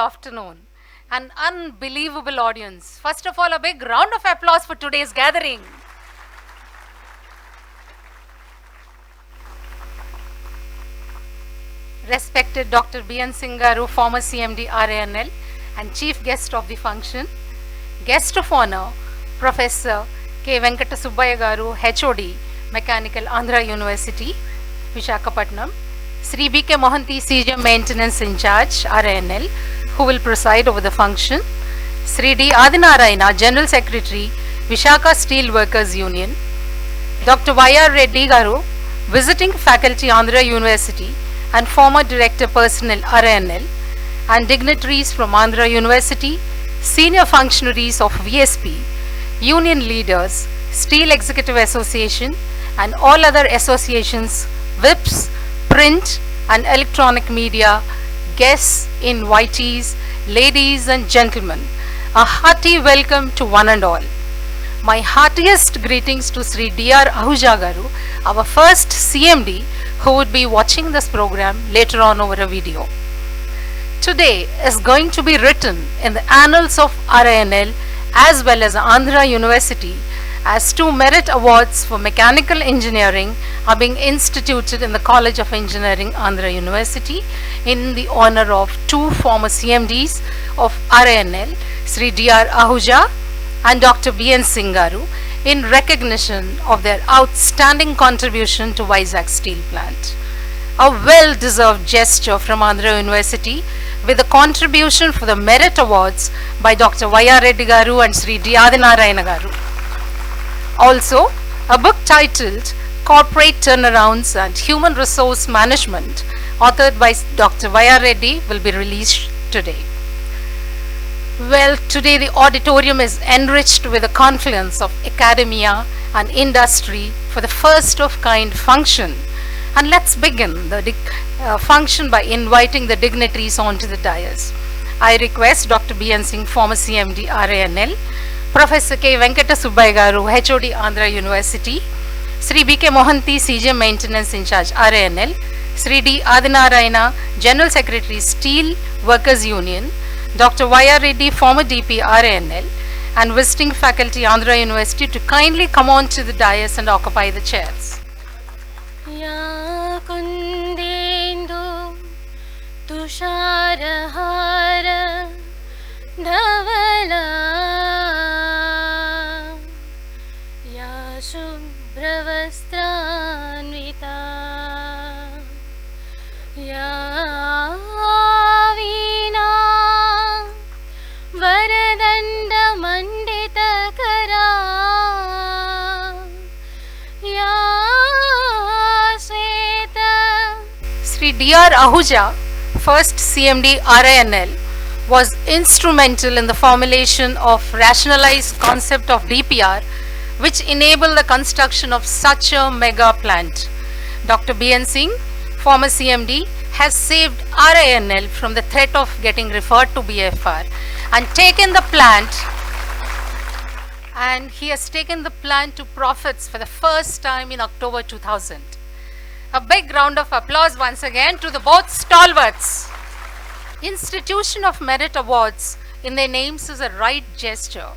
afternoon. An unbelievable audience. First of all, a big round of applause for today's gathering. Respected Dr. B.N. Singh garu, former CMD RINL and chief guest of the function. Guest of honor, Professor K. Venkata Subbaya garu, HOD, Mechanical, Andhra University, Visakhapatnam. Sri B.K. Mohanty, CGM Maintenance in Charge, RINL, who will preside over the function. Sri D. Adinarayana, General Secretary, Vishaka Steel Workers Union. Dr. Y.R. Reddy garu, Visiting Faculty, Andhra University, and former Director Personnel, RINL, and dignitaries from Andhra University, senior functionaries of VSP, union leaders, Steel Executive Association, and all other associations, VIPs, print and electronic media, guests, invitees, ladies and gentlemen, a hearty welcome to one and all. My heartiest greetings to Sri D.R. Ahuja garu, our first CMD, who would be watching this program later on over a video. Today is going to be written in the annals of RINL as well as Andhra University, as 2 merit awards for mechanical engineering are being instituted in the College of Engineering, Andhra University, in the honor of 2 former CMDs of RINL, Sri D.R. Ahuja and Dr. B.N. Singh garu, in recognition of their outstanding contribution to Vizag Steel Plant. A well-deserved gesture from Andhra University with a contribution for the merit awards by Dr. Y.R. Reddy garu and Sri D. Adinarayana garu. Also, a book titled Corporate Turnarounds and Human Resource Management, authored by Dr. Y.R. Reddy, will be released today. Well, today the auditorium is enriched with a confluence of academia and industry for the first of kind function. And let's begin the function by inviting the dignitaries onto the dais. I request Dr. B.N. Singh, former CMD RINL, Professor K. Venkata Subbaya garu, HOD Andhra University, Sri B.K. Mohanty, CGM Maintenance in Charge, RINL, Sri D. Adinarayana, General Secretary, Steel Workers Union, Dr. Y.R. Reddy, former DP, RINL, and visiting faculty, Andhra University, to kindly come on to the dais and occupy the chairs. Ya kundendu tusharahara dhavala ya shubhravastranvita ya veena varadanda manditakara ya Sri D.R. Ahuja, first CMD RINL, was instrumental in the formulation of rationalized concept of DPR, which enabled the construction of such a mega plant. Dr. B.N. Singh, former CMD, has saved RINL from the threat of getting referred to BFR and he has taken the plant to profits for the first time in October 2000. A big round of applause once again to the both stalwarts. Institution of Merit Awards in their names is a right gesture,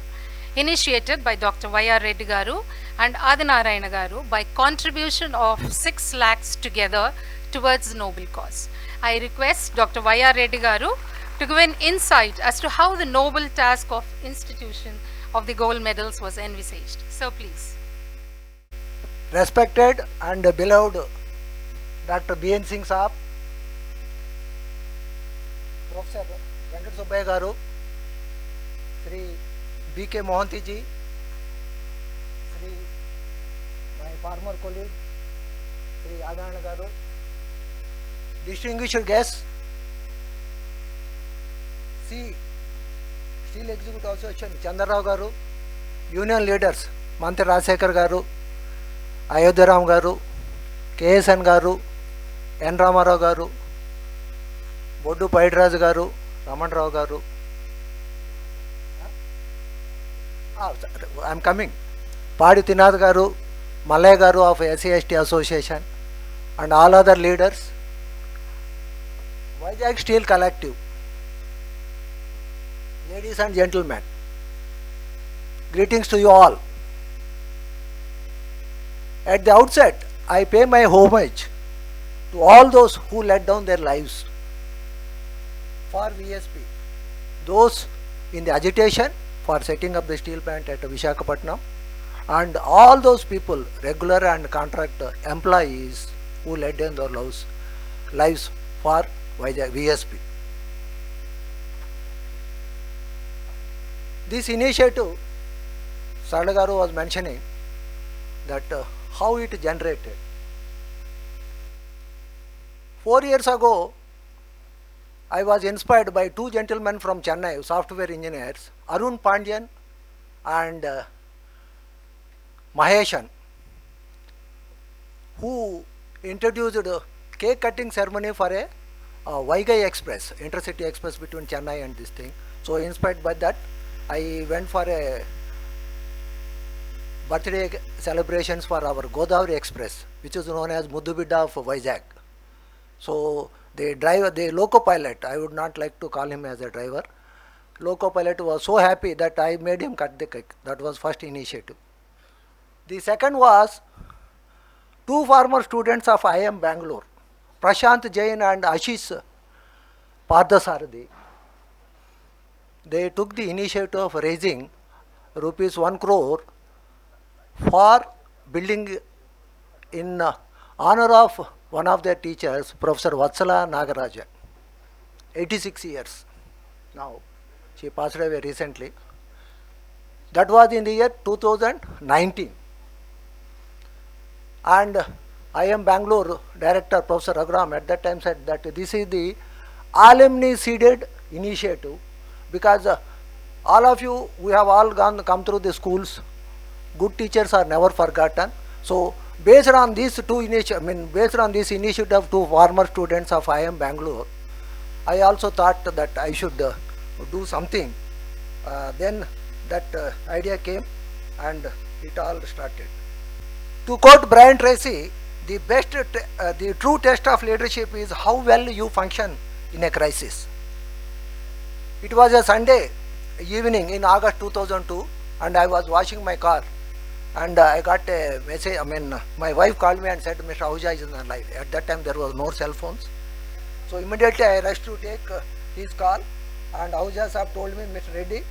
initiated by Dr. Y.R. Reddy garu and Adinarayana garu by contribution of 6 lakhs together towards the noble cause. I request Dr. Y.R. Reddy garu to give an insight as to how the noble task of institution of the gold medals was envisaged. So please. Respected and beloved Dr. B.N. Singh Saab, Professor Venkata Subbaya garu, Sri B.K. Mohanty ji, Sri my former colleague, Sri Adinarayana garu, distinguished guests, Steel Executive Association Chandrarao garu, union leaders Mantri Rajశేఖర్ garu, Ayodhyaram garu, KSN garu, N. Ramarao garu, Boddu Paitraj garu, Raman Rao garu. I am coming. Padi Tinath garu, Malay garu of SC/ST Association, and all other leaders. Vizag Steel Collective, Ladies and gentlemen, greetings to you all. At the outset, I pay my homage to all those who laid down their lives for VSP, those in the agitation for setting up the steel plant at Visakhapatnam, and all those people, regular and contract employees, who laid down their lives for VSP. This initiative, Sadagaru was mentioning that how it generated. 4 years ago, I was inspired by two gentlemen from Chennai, software engineers, Arun Pandyan and Maheshan, who introduced a cake cutting ceremony for a Vizag Express, intercity express between Chennai and this thing. So inspired by that, I went for a birthday celebrations for our Godavari Express, which is known as Muddubidda of Vizag. So the driver, the loco pilot, I would not like to call him as a driver, loco pilot was so happy that I made him cut the cake. That was first initiative. The second was two former students of IIM Bangalore, Prashant Jain and Ashish Pardasarthi. They took the initiative of raising rupees 1 crore for building in honor of one of their teachers, Professor Vatsala Nagarajan, 86 years now. She passed away recently. That was in the year 2019. And IIM Bangalore director, Professor Raghuram, at that time said that this is the alumni seeded initiative, because all of you, we have all come through the schools. Good teachers are never forgotten. So based on these two initiatives, based on this initiative of two former students of IIM Bangalore, I also thought that I should do something. Then that idea came and it all started. To quote Brian Tracy, the true test of leadership is how well you function in a crisis. It was a Sunday evening in August 2002, and I was washing my car, and I got a message. My wife called me and said, Mr. Ahuja is alive. At that time, there was no cell phones. So immediately I rushed to take his call, and Ahuja Sahab told me, Mr. Reddy,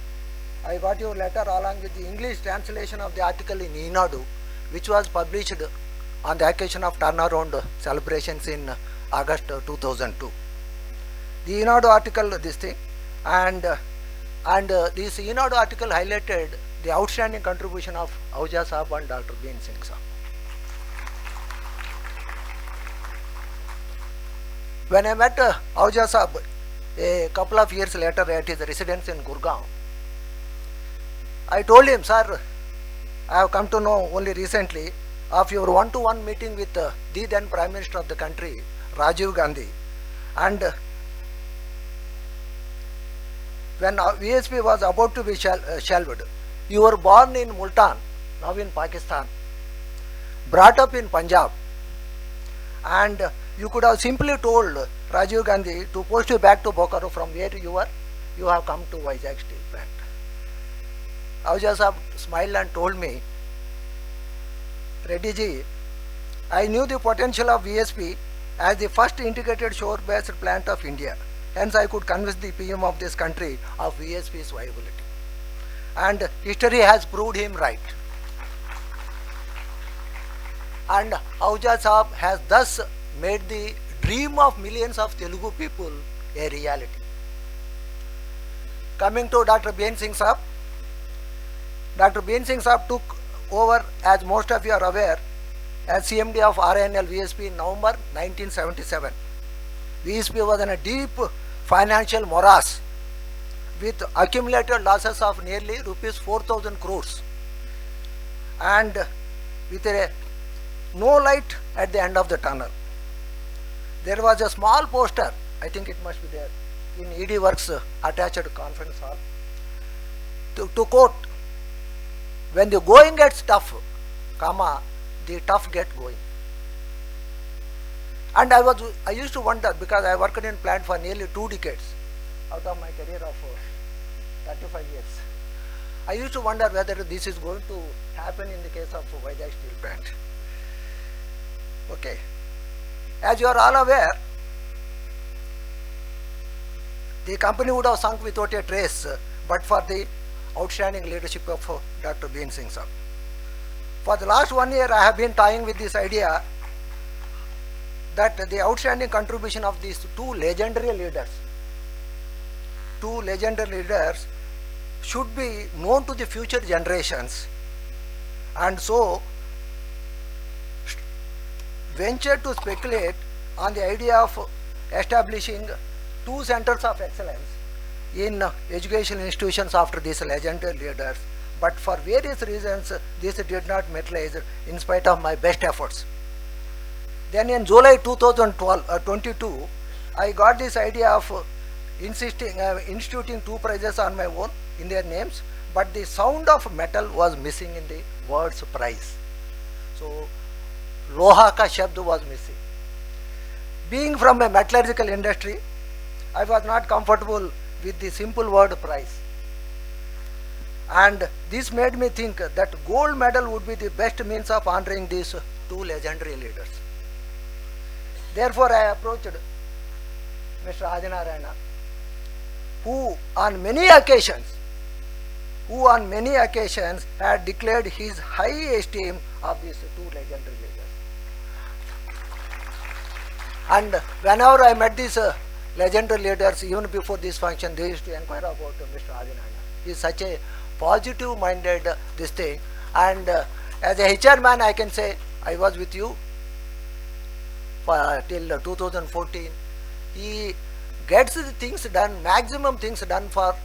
I got your letter along with the English translation of the article in Enadu, which was published on the occasion of turnaround celebrations in August 2002. The Enadu article, this thing, and this Enadu article highlighted the outstanding contribution of Ahuja Sahab and Dr. Bean Singh Sahab. When I met Ahuja Sahab a couple of years later at his residence in Gurgaon, I told him, sir, I have come to know only recently of your one-to-one meeting with the then Prime Minister of the country, Rajiv Gandhi, and when VSP was about to be shelved. You were born in Multan, now in Pakistan, brought up in Punjab, and you could have simply told Rajiv Gandhi to post you back to Bokaro from where you were. You have come to Vizag Steel Plant. Ahuja Sahab smiled and told me, Reddy ji, I knew the potential of VSP as the first integrated shore-based plant of India. Hence, I could convince the PM of this country of VSP's viability. And history has proved him right. And Ahuja Sahab has thus made the dream of millions of Telugu people a reality. Coming to Dr. Bean Singh Sahab, Dr. Bean Singh Sahab took over, as most of you are aware, as CMD of RINL VSP in November 1977. VSP was in a deep financial morass with accumulated losses of nearly rupees 4,000 crores and with no light at the end of the tunnel. There was a small poster, I think it must be there, in ED Works attached conference hall, to quote, when the going gets tough, the tough get going. And I used to wonder, because I worked in plant for nearly 2 decades out of my career of 35 years. I used to wonder whether this is going to happen in the case of Vizag Steel Plant. Okay. As you are all aware, the company would have sunk without a trace but for the outstanding leadership of Dr. B.N. Singh sir. For the last 1 year, I have been toying with this idea that the outstanding contribution of these two legendary leaders should be known to the future generations, and so ventured to speculate on the idea of establishing two centers of excellence in educational institutions after these legendary leaders, but for various reasons this did not materialize in spite of my best efforts. Then in July 2022, I got this idea of instituting two prizes on my own in their names, but the sound of metal was missing in the words prize. So Loha ka shabd was missing. Being from a metallurgical industry, I was not comfortable with the simple word prize. And this made me think that gold medal would be the best means of honoring these two legendary leaders. Therefore, I approached Mr. Adinarayana, who on many occasions had declared his high esteem of these two legendary leaders. And whenever I met these legendary leaders, even before this function, they used to inquire about Mr. Adinarayana. He is such a positive-minded this thing, and as a HR man, I can say I was with you till 2014. He gets the things done, maximum things done for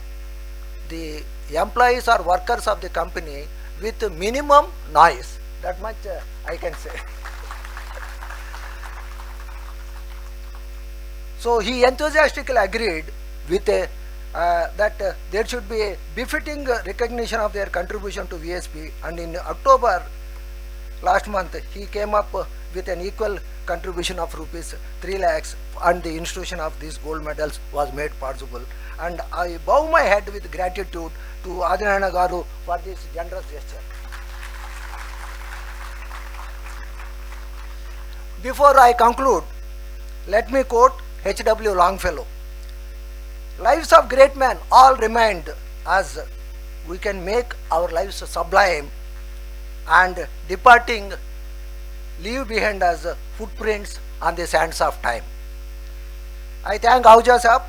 the employees or workers of the company with minimum noise. That much I can say. So he enthusiastically agreed with that there should be a befitting recognition of their contribution to VSP, and in October last month he came up with an equal contribution of rupees 3 lakhs, and the institution of these gold medals was made possible. And I bow my head with gratitude to Adinarayana Garu for this generous gesture. Before I conclude, let me quote H.W. Longfellow. Lives of great men all remind us we can make our lives sublime, and departing leave behind us footprints on the sands of time. I thank Ahuja Saab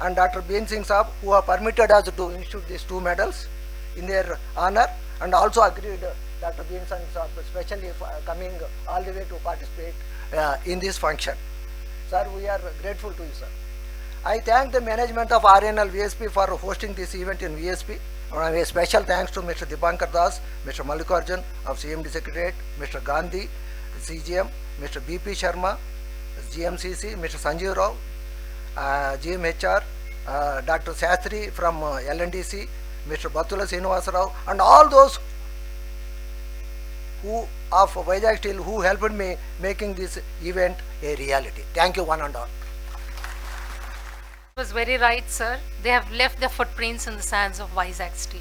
and Dr. B.N. Singh Saab, who have permitted us to institute these two medals in their honor, and also agreed Dr. B.N. Singh Saab especially for coming all the way to participate in this function. Sir, we are grateful to you, sir. I thank the management of RINL VSP for hosting this event in VSP. A special thanks to Mr. Dipankar Das, Mr. Mallikarjun of CMD Secretariat, Mr. Gandhi, CGM, Mr. BP Sharma, GMCC, Mr. Sanjeev Rao, GMHR, Dr. Shastri from LNDC, Mr. Batula Srinivasa Rao, and all those who of Vizag Steel who helped me making this event a reality. Thank you one and all. Was very right, sir. They have left their footprints in the sands of Vizag Steel.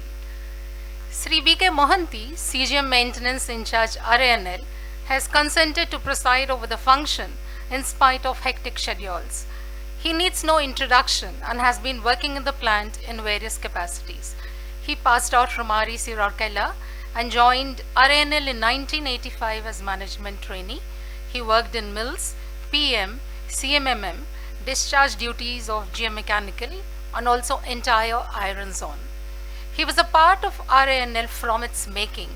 Sri B.K. Mohanty, CGM Maintenance in charge RINL, has consented to preside over the function in spite of hectic schedules. He needs no introduction and has been working in the plant in various capacities. He passed out from REC Rourkela and joined RINL in 1985 as management trainee. He worked in mills, PM, CMMM, discharge duties of geomechanical, and also entire iron zone. He was a part of RINL from its making,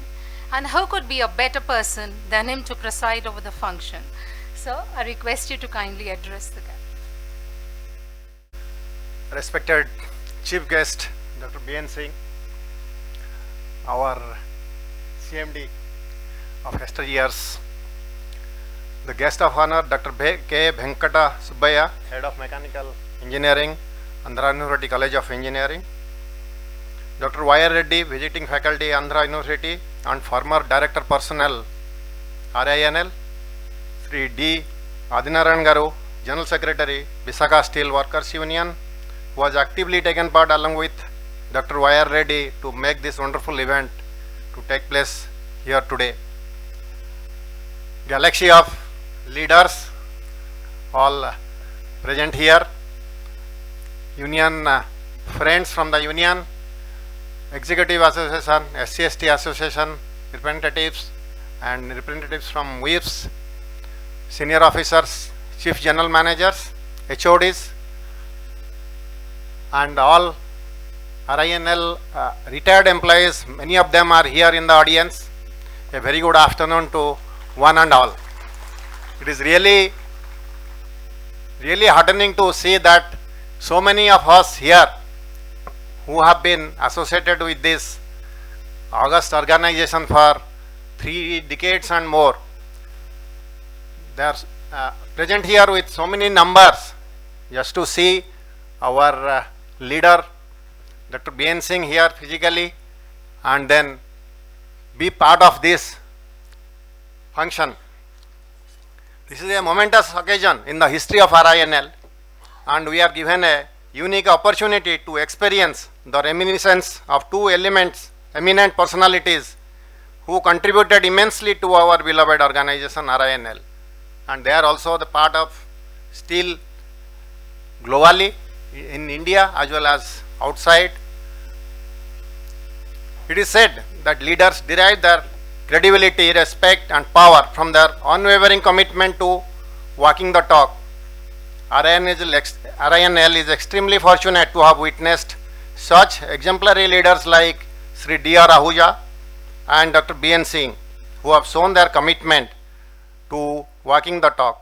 and who could be a better person than him to preside over the function? Sir, I request you to kindly address the gathering. Respected Chief Guest Dr. B.N. Singh, our CMD of yesteryears, the guest of honor Dr. K. Venkata Subbaya, Head of Mechanical Engineering, Andhra University College of Engineering, Dr. Y. R. Reddy, Visiting Faculty, Andhra University and former Director Personnel, RINL, Sri D. Adinarayan Garu, General Secretary, Vizag Steel Workers Union, who has actively taken part along with Dr. Y.R. Reddy to make this wonderful event to take place here today. Galaxy of leaders all present here, union friends from the union, executive association, SC/ST association representatives and representatives from WIFs, senior officers, chief general managers, HODs, and all RINL retired employees. Many of them are here in the audience. A very good afternoon to one and all. It is really heartening to see that so many of us here who have been associated with this august organization for 3 decades and more, they are present here with so many numbers just to see our leader Dr. B.N. Singh here physically and then be part of this function. This is a momentous occasion in the history of RINL, and we are given a unique opportunity to experience the reminiscence of 2 eminent personalities who contributed immensely to our beloved organization RINL, and they are also the part of steel globally in India as well as outside. It is said that leaders derive their credibility, respect and power from their unwavering commitment to walking the talk. RINL is extremely fortunate to have witnessed such exemplary leaders like Sri D.R. Ahuja and Dr. B.N. Singh, who have shown their commitment to walking the talk.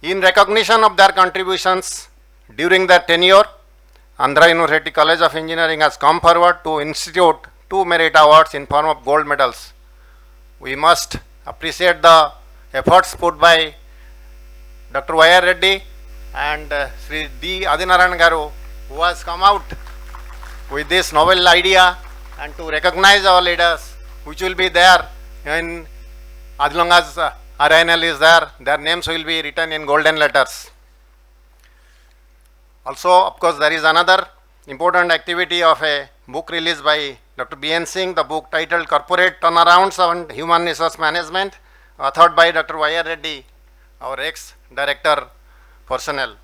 In recognition of their contributions during their tenure, Andhra University College of Engineering has come forward to institute 2 merit awards in form of gold medals. We must appreciate the efforts put by Dr. Y.R. Reddy and Sri D. Adinarayan Garu, who has come out with this novel idea, and to recognize our leaders which will be there in as long as RINL is there, their names will be written in golden letters. Also, of course, there is another important activity of a book released by Dr. B.N. Singh, the book titled Corporate Turnarounds and Human Resource Management, authored by Dr. Y.R. Reddy, our ex-director personnel.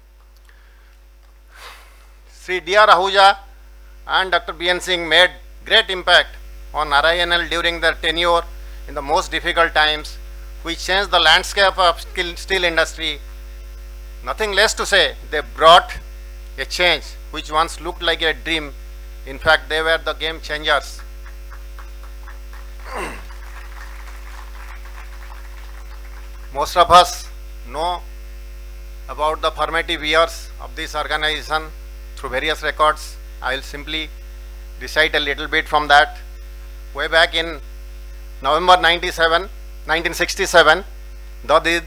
Sri D.R. Ahuja and Dr. B.N. Singh made great impact on RINL during their tenure in the most difficult times, which changed the landscape of steel industry. Nothing less to say, they brought a change which once looked like a dream. In fact, they were the game changers. Most of us know about the formative years of this organization through various records. I will simply recite a little bit from that. Way back in November 1967, the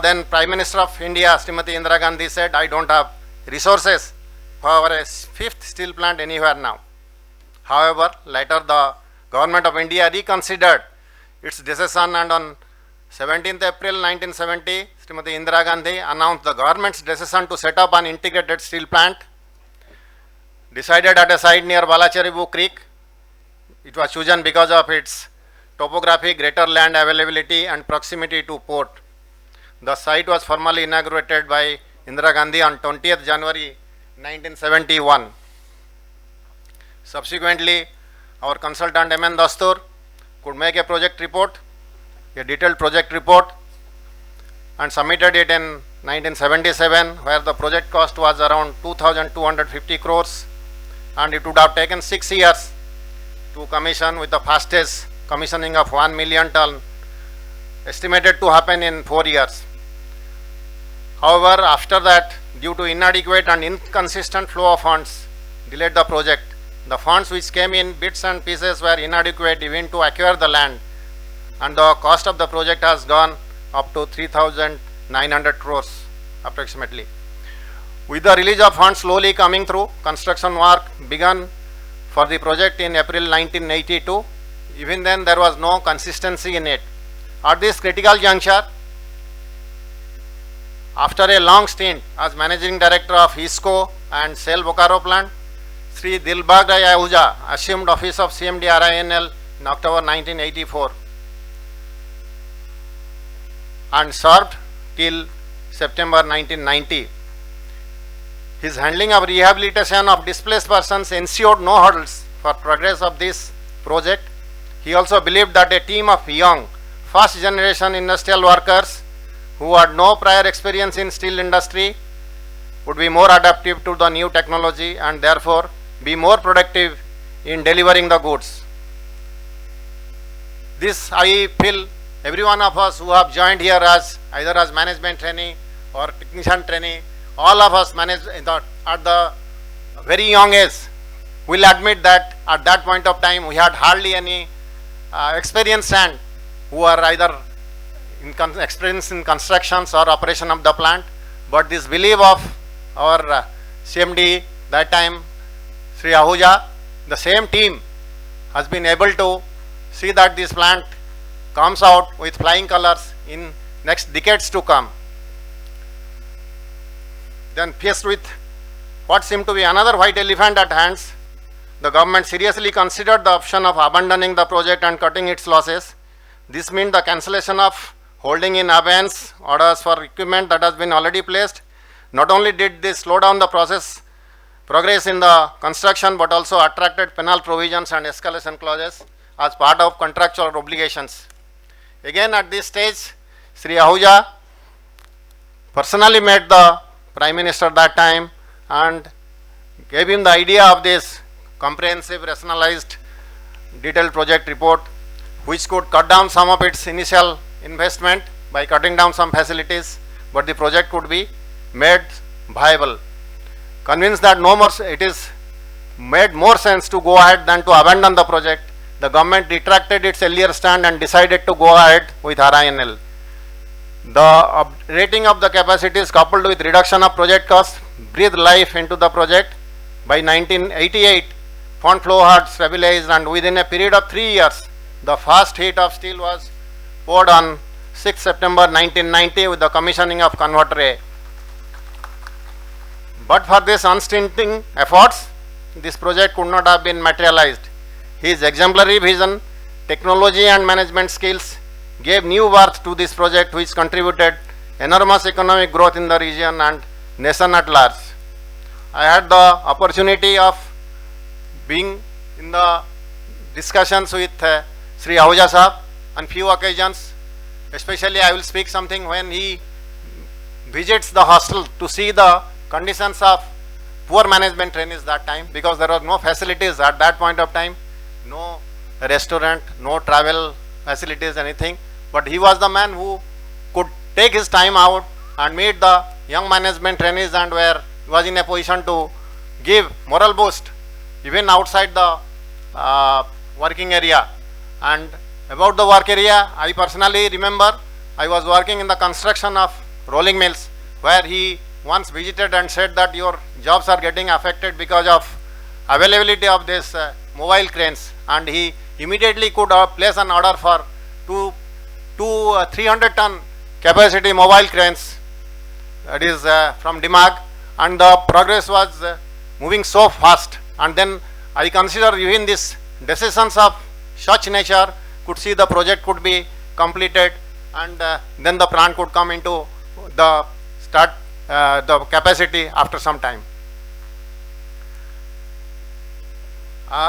then Prime Minister of India, Srimati Indira Gandhi, said, "I don't have resources for a 5th steel plant anywhere now." However, later the Government of India reconsidered its decision, and on 17th April 1970, Srimati Indira Gandhi announced the government's decision to set up an integrated steel plant decided at a site near Balacharibu Creek. It was chosen because of its topography, greater land availability and proximity to port. The site was formally inaugurated by Indira Gandhi on 20th January 1971. Subsequently, our consultant M.N. Dastur could make a project report, a detailed project report, and submitted it in 1977, where the project cost was around 2,250 crores, and it would have taken 6 years to commission, with the fastest commissioning of 1 million ton estimated to happen in 4 years. However, after that, due to inadequate and inconsistent flow of funds, delayed the project. The funds which came in bits and pieces were inadequate even to acquire the land, and the cost of the project has gone up to 3,900 crores approximately. With the release of funds slowly coming through, construction work began for the project in April 1982. Even then, there was no consistency in it. At this critical juncture, after a long stint as managing director of ISCO and Shell Bokaro plant, Sri Dilbag Rai Ahuja assumed office of CMD RINL in October 1984 and served till September 1990. His handling of rehabilitation of displaced persons ensured no hurdles for progress of this project. He also believed that a team of young, first generation industrial workers who had no prior experience in steel industry would be more adaptive to the new technology and therefore be more productive in delivering the goods. This I feel every one of us who have joined here as either as management trainee or technician trainee, all of us at the very young age will admit that at that point of time we had hardly any experienced hand who are either experienced in constructions or operation of the plant, but this belief of our CMD that time, Sri Ahuja, the same team has been able to see that this plant comes out with flying colors in next decades to come. Then faced with what seemed to be another white elephant at hands, the government seriously considered the option of abandoning the project and cutting its losses. This meant the cancellation of holding in abeyance orders for equipment that has been already placed. Not only did this slow down the progress in the construction, but also attracted penal provisions and escalation clauses as part of contractual obligations. Again at this stage, Sri Ahuja personally met the Prime Minister that time and gave him the idea of this comprehensive, rationalized, detailed project report, which could cut down some of its initial investment by cutting down some facilities, but the project could be made viable. Convinced that it is made more sense to go ahead than to abandon the project, the government retracted its earlier stand and decided to go ahead with RINL. The rating of the capacities coupled with reduction of project costs breathed life into the project. By 1988, fund flow had stabilized and within a period of 3 years, the first heat of steel was poured on 6 September 1990 with the commissioning of Converter A. But for this unstinting efforts, this project could not have been materialized. His exemplary vision, technology and management skills gave new birth to this project, which contributed enormous economic growth in the region and nation at large. I had the opportunity of being in the discussions with Sri Ahuja Sahab on few occasions. Especially I will speak something when he visits the hostel to see the conditions of poor management trainees that time, because there was no facilities at that point of time, no restaurant, no travel facilities, anything. But he was the man who could take his time out and meet the young management trainees and was in a position to give moral boost even outside the working area. And about the work area, I personally remember I was working in the construction of rolling mills, where he once visited and said that your jobs are getting affected because of availability of this mobile cranes, and he immediately could place an order for two 300-ton capacity mobile cranes, that is from Dimag, and the progress was moving so fast. And then I consider even these decisions of such nature could see the project could be completed, and then the plant could come into the the capacity after some time.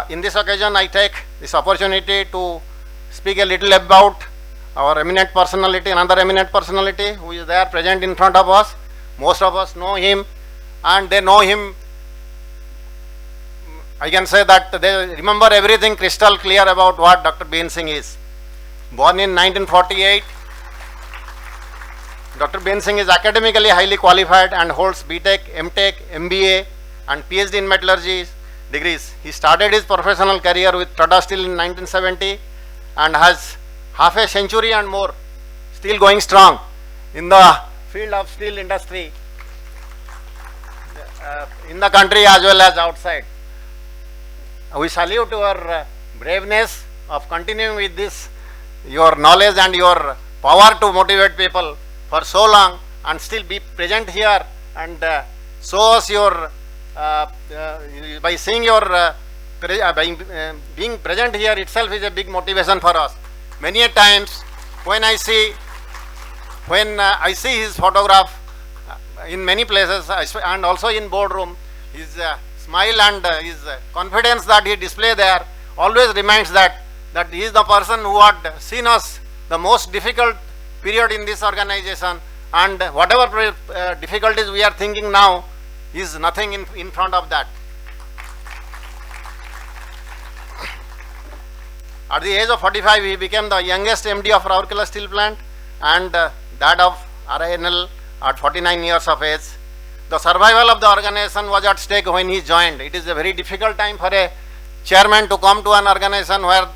In this occasion, I take this opportunity to speak a little about our eminent personality, another eminent personality who is there present in front of us. Most of us know him, and they know him. I can say that they remember everything crystal clear about what Dr. Bean Singh is. Born in 1948, Dr. Bean Singh is academically highly qualified and holds BTech, MTech, MBA and PhD in metallurgy degrees. He started his professional career with Tata Steel in 1970 and has half a century and more still going strong in the field of steel industry in the country as well as outside. We salute your braveness of continuing with this, your knowledge and your power to motivate people for so long and still be present here and show us your by seeing your being present here itself is a big motivation for us. Many a times when I see his photograph in many places and also in boardroom, his smile and his confidence that he display there always reminds that he is the person who had seen us the most difficult period in this organization, and whatever difficulties we are thinking now is nothing in front of that. At the age of 45, he became the youngest MD of Rourkela Steel Plant, and that of RINL at 49 years of age. The survival of the organization was at stake when he joined. It is a very difficult time for a chairman to come to an organization where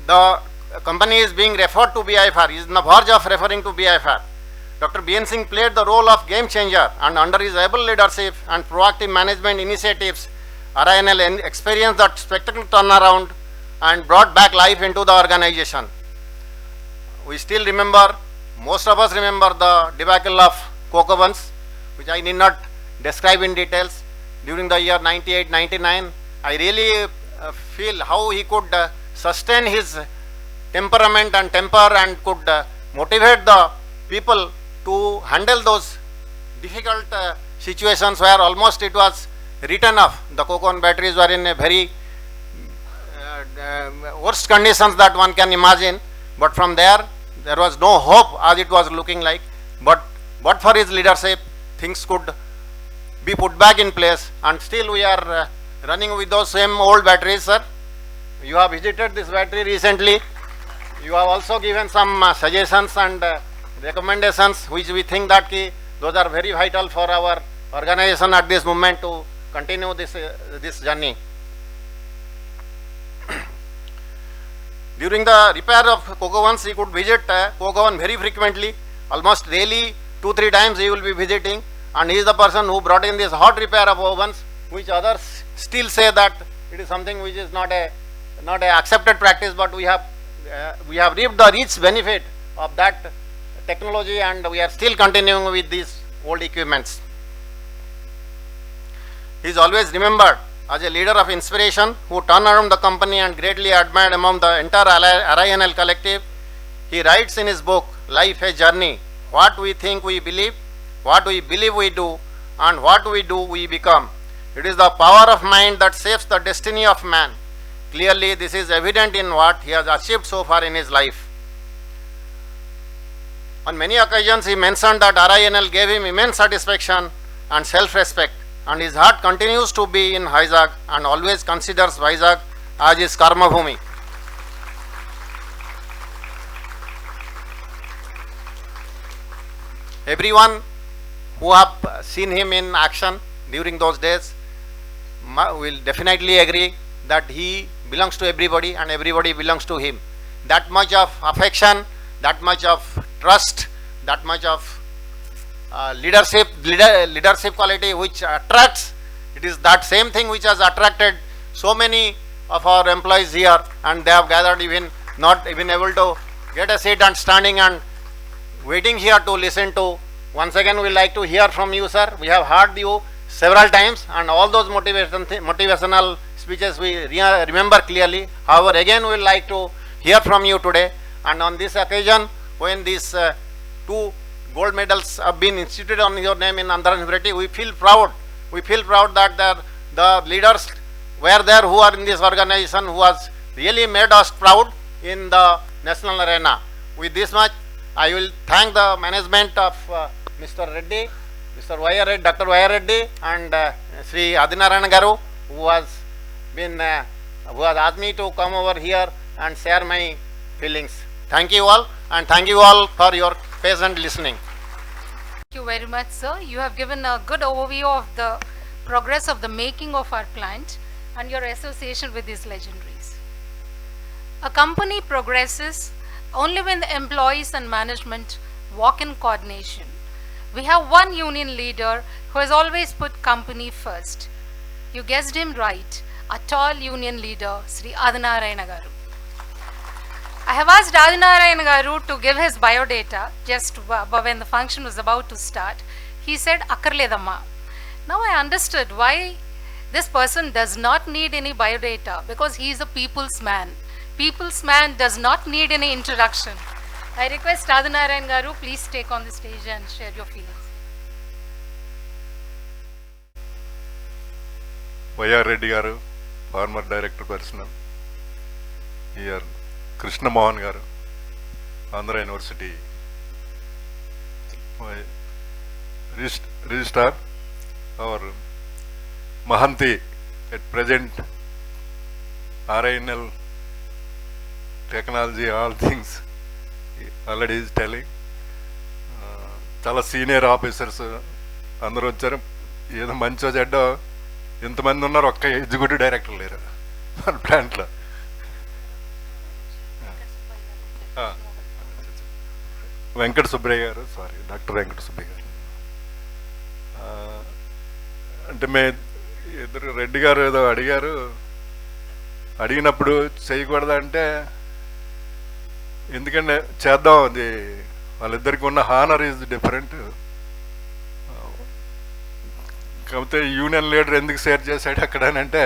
the company is being referred to BIFR, is in the verge of referring to BIFR. Dr. B.N. Singh played the role of game changer, and under his able leadership and proactive management initiatives, RINL experienced that spectacular turnaround and brought back life into the organization. We still remember, most of us remember the debacle of Cocoa Buns, which I need not describe in details. During the year 98-99, I really feel how he could sustain his temperament and temper and could motivate the people to handle those difficult situations where almost it was written off. The cocoa batteries were in a very worst conditions that one can imagine, but from there was no hope as it was looking like, but for his leadership things could be put back in place, and still we are running with those same old batteries. Sir, you have visited this battery recently. You have also given some suggestions and recommendations which we think that those are very vital for our organization at this moment to continue this journey. During the repair of cocoa ovens, he could visit cocoa oven very frequently, almost daily 2-3 times he will be visiting, and he is the person who brought in this hot repair of ovens, which others still say that it is something which is not a accepted practice, but we have reaped the rich benefit of that technology, and we are still continuing with these old equipments. He is always remembered as a leader of inspiration who turned around the company and greatly admired among the entire RINL collective. He writes in his book, Life a Journey, what we think we believe, what we believe we do, and what we do we become. It is the power of mind that shapes the destiny of man. Clearly, this is evident in what he has achieved so far in his life. On many occasions, he mentioned that RINL gave him immense satisfaction and self-respect, and his heart continues to be in Vizag and always considers Vizag as his karma bhumi. Everyone who have seen him in action during those days will definitely agree that he belongs to everybody and everybody belongs to him. That much of affection, that much of trust, that much of leadership quality which attracts. It is that same thing which has attracted so many of our employees here, and they have gathered not even able to get a seat and standing and waiting here to listen to. Once again, we like to hear from you, sir. We have heard you several times, and all those motivational speeches we remember clearly. However, again, we would like to hear from you today. And on this occasion, when these 2 gold medals have been instituted on your name in Andhra University, we feel proud. We feel proud that the leaders were there who are in this organization, who has really made us proud in the national arena. With this much, I will thank the management of Mr. Reddy, Mr. Dr. Y. Reddy, and Sri Adinarayan Garu, who has asked me to come over here and share my feelings. Thank you all, and thank you all for your patient listening. Thank you very much, sir. You have given a good overview of the progress of the making of our plant and your association with these legendaries. A company progresses only when the employees and management work in coordination. We have one union leader who has always put company first. You guessed him right, a tall union leader, Sri Adinarayan Garu. I have asked Adinarayan Garu to give his biodata just when the function was about to start. He said, Akarledamma. Now I understood why this person does not need any biodata, because he is a people's man. People's man does not need any introduction. I request Radhanarayan Garu, please take on the stage and share your feelings. Y R Reddy garu, former director personnel here, Krishnamohan garu, Andhra university registrar, our Mahanti at present RINL technology, all things already is telling. చాలా senior officers అందరూ వచ్చారు. ఏదో మంచో చెడ్డో ఎంతమంది ఉన్నారు, ఒక్క executive director లేరు మన ప్లాంట్లో. వెంకట సుబ్బయ్య గారు, సారీ డాక్టర్ వెంకట సుబ్బయ్య గారు. అంటే ఇద్దరు రెడ్డి గారు ఏదో అడిగారు, అడిగినప్పుడు చేయకూడదా అంటే ఎందుకంటే చేద్దాం, అది వాళ్ళిద్దరికి ఉన్న హానర్ ఈజ్ డిఫరెంట్. కాకపోతే యూనియన్ లీడర్ ఎందుకు షేర్ చేశాడు అక్కడ అని అంటే,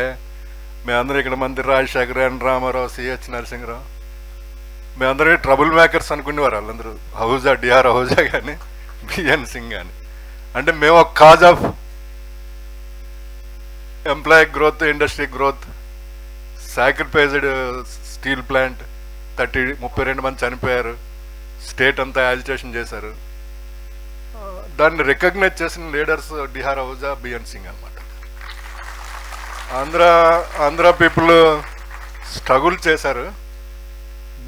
మేమందరం ఇక్కడ మంత్రి రాజశేఖర్, ఎన్ రామారావు, సిహెచ్ నరసింహరావు, మేమందరం ట్రబుల్ మేకర్స్ అనుకునేవారు. వాళ్ళందరూ అహూజా, డిఆర్ అహూజా కానీ బిఎన్ సింగ్ కానీ. అంటే మేము ఒక cause of employee growth, industry growth, sacrificed steel plant 32 మంది చనిపోయారు, స్టేట్ అంతా యాజిటేషన్ చేశారు. దాన్ని రికగ్నైజ్ చేసిన leaders D R Ahuja, B N Singh అనమాట. ఆంధ్ర పీపుల్ స్ట్రగుల్ చేశారు.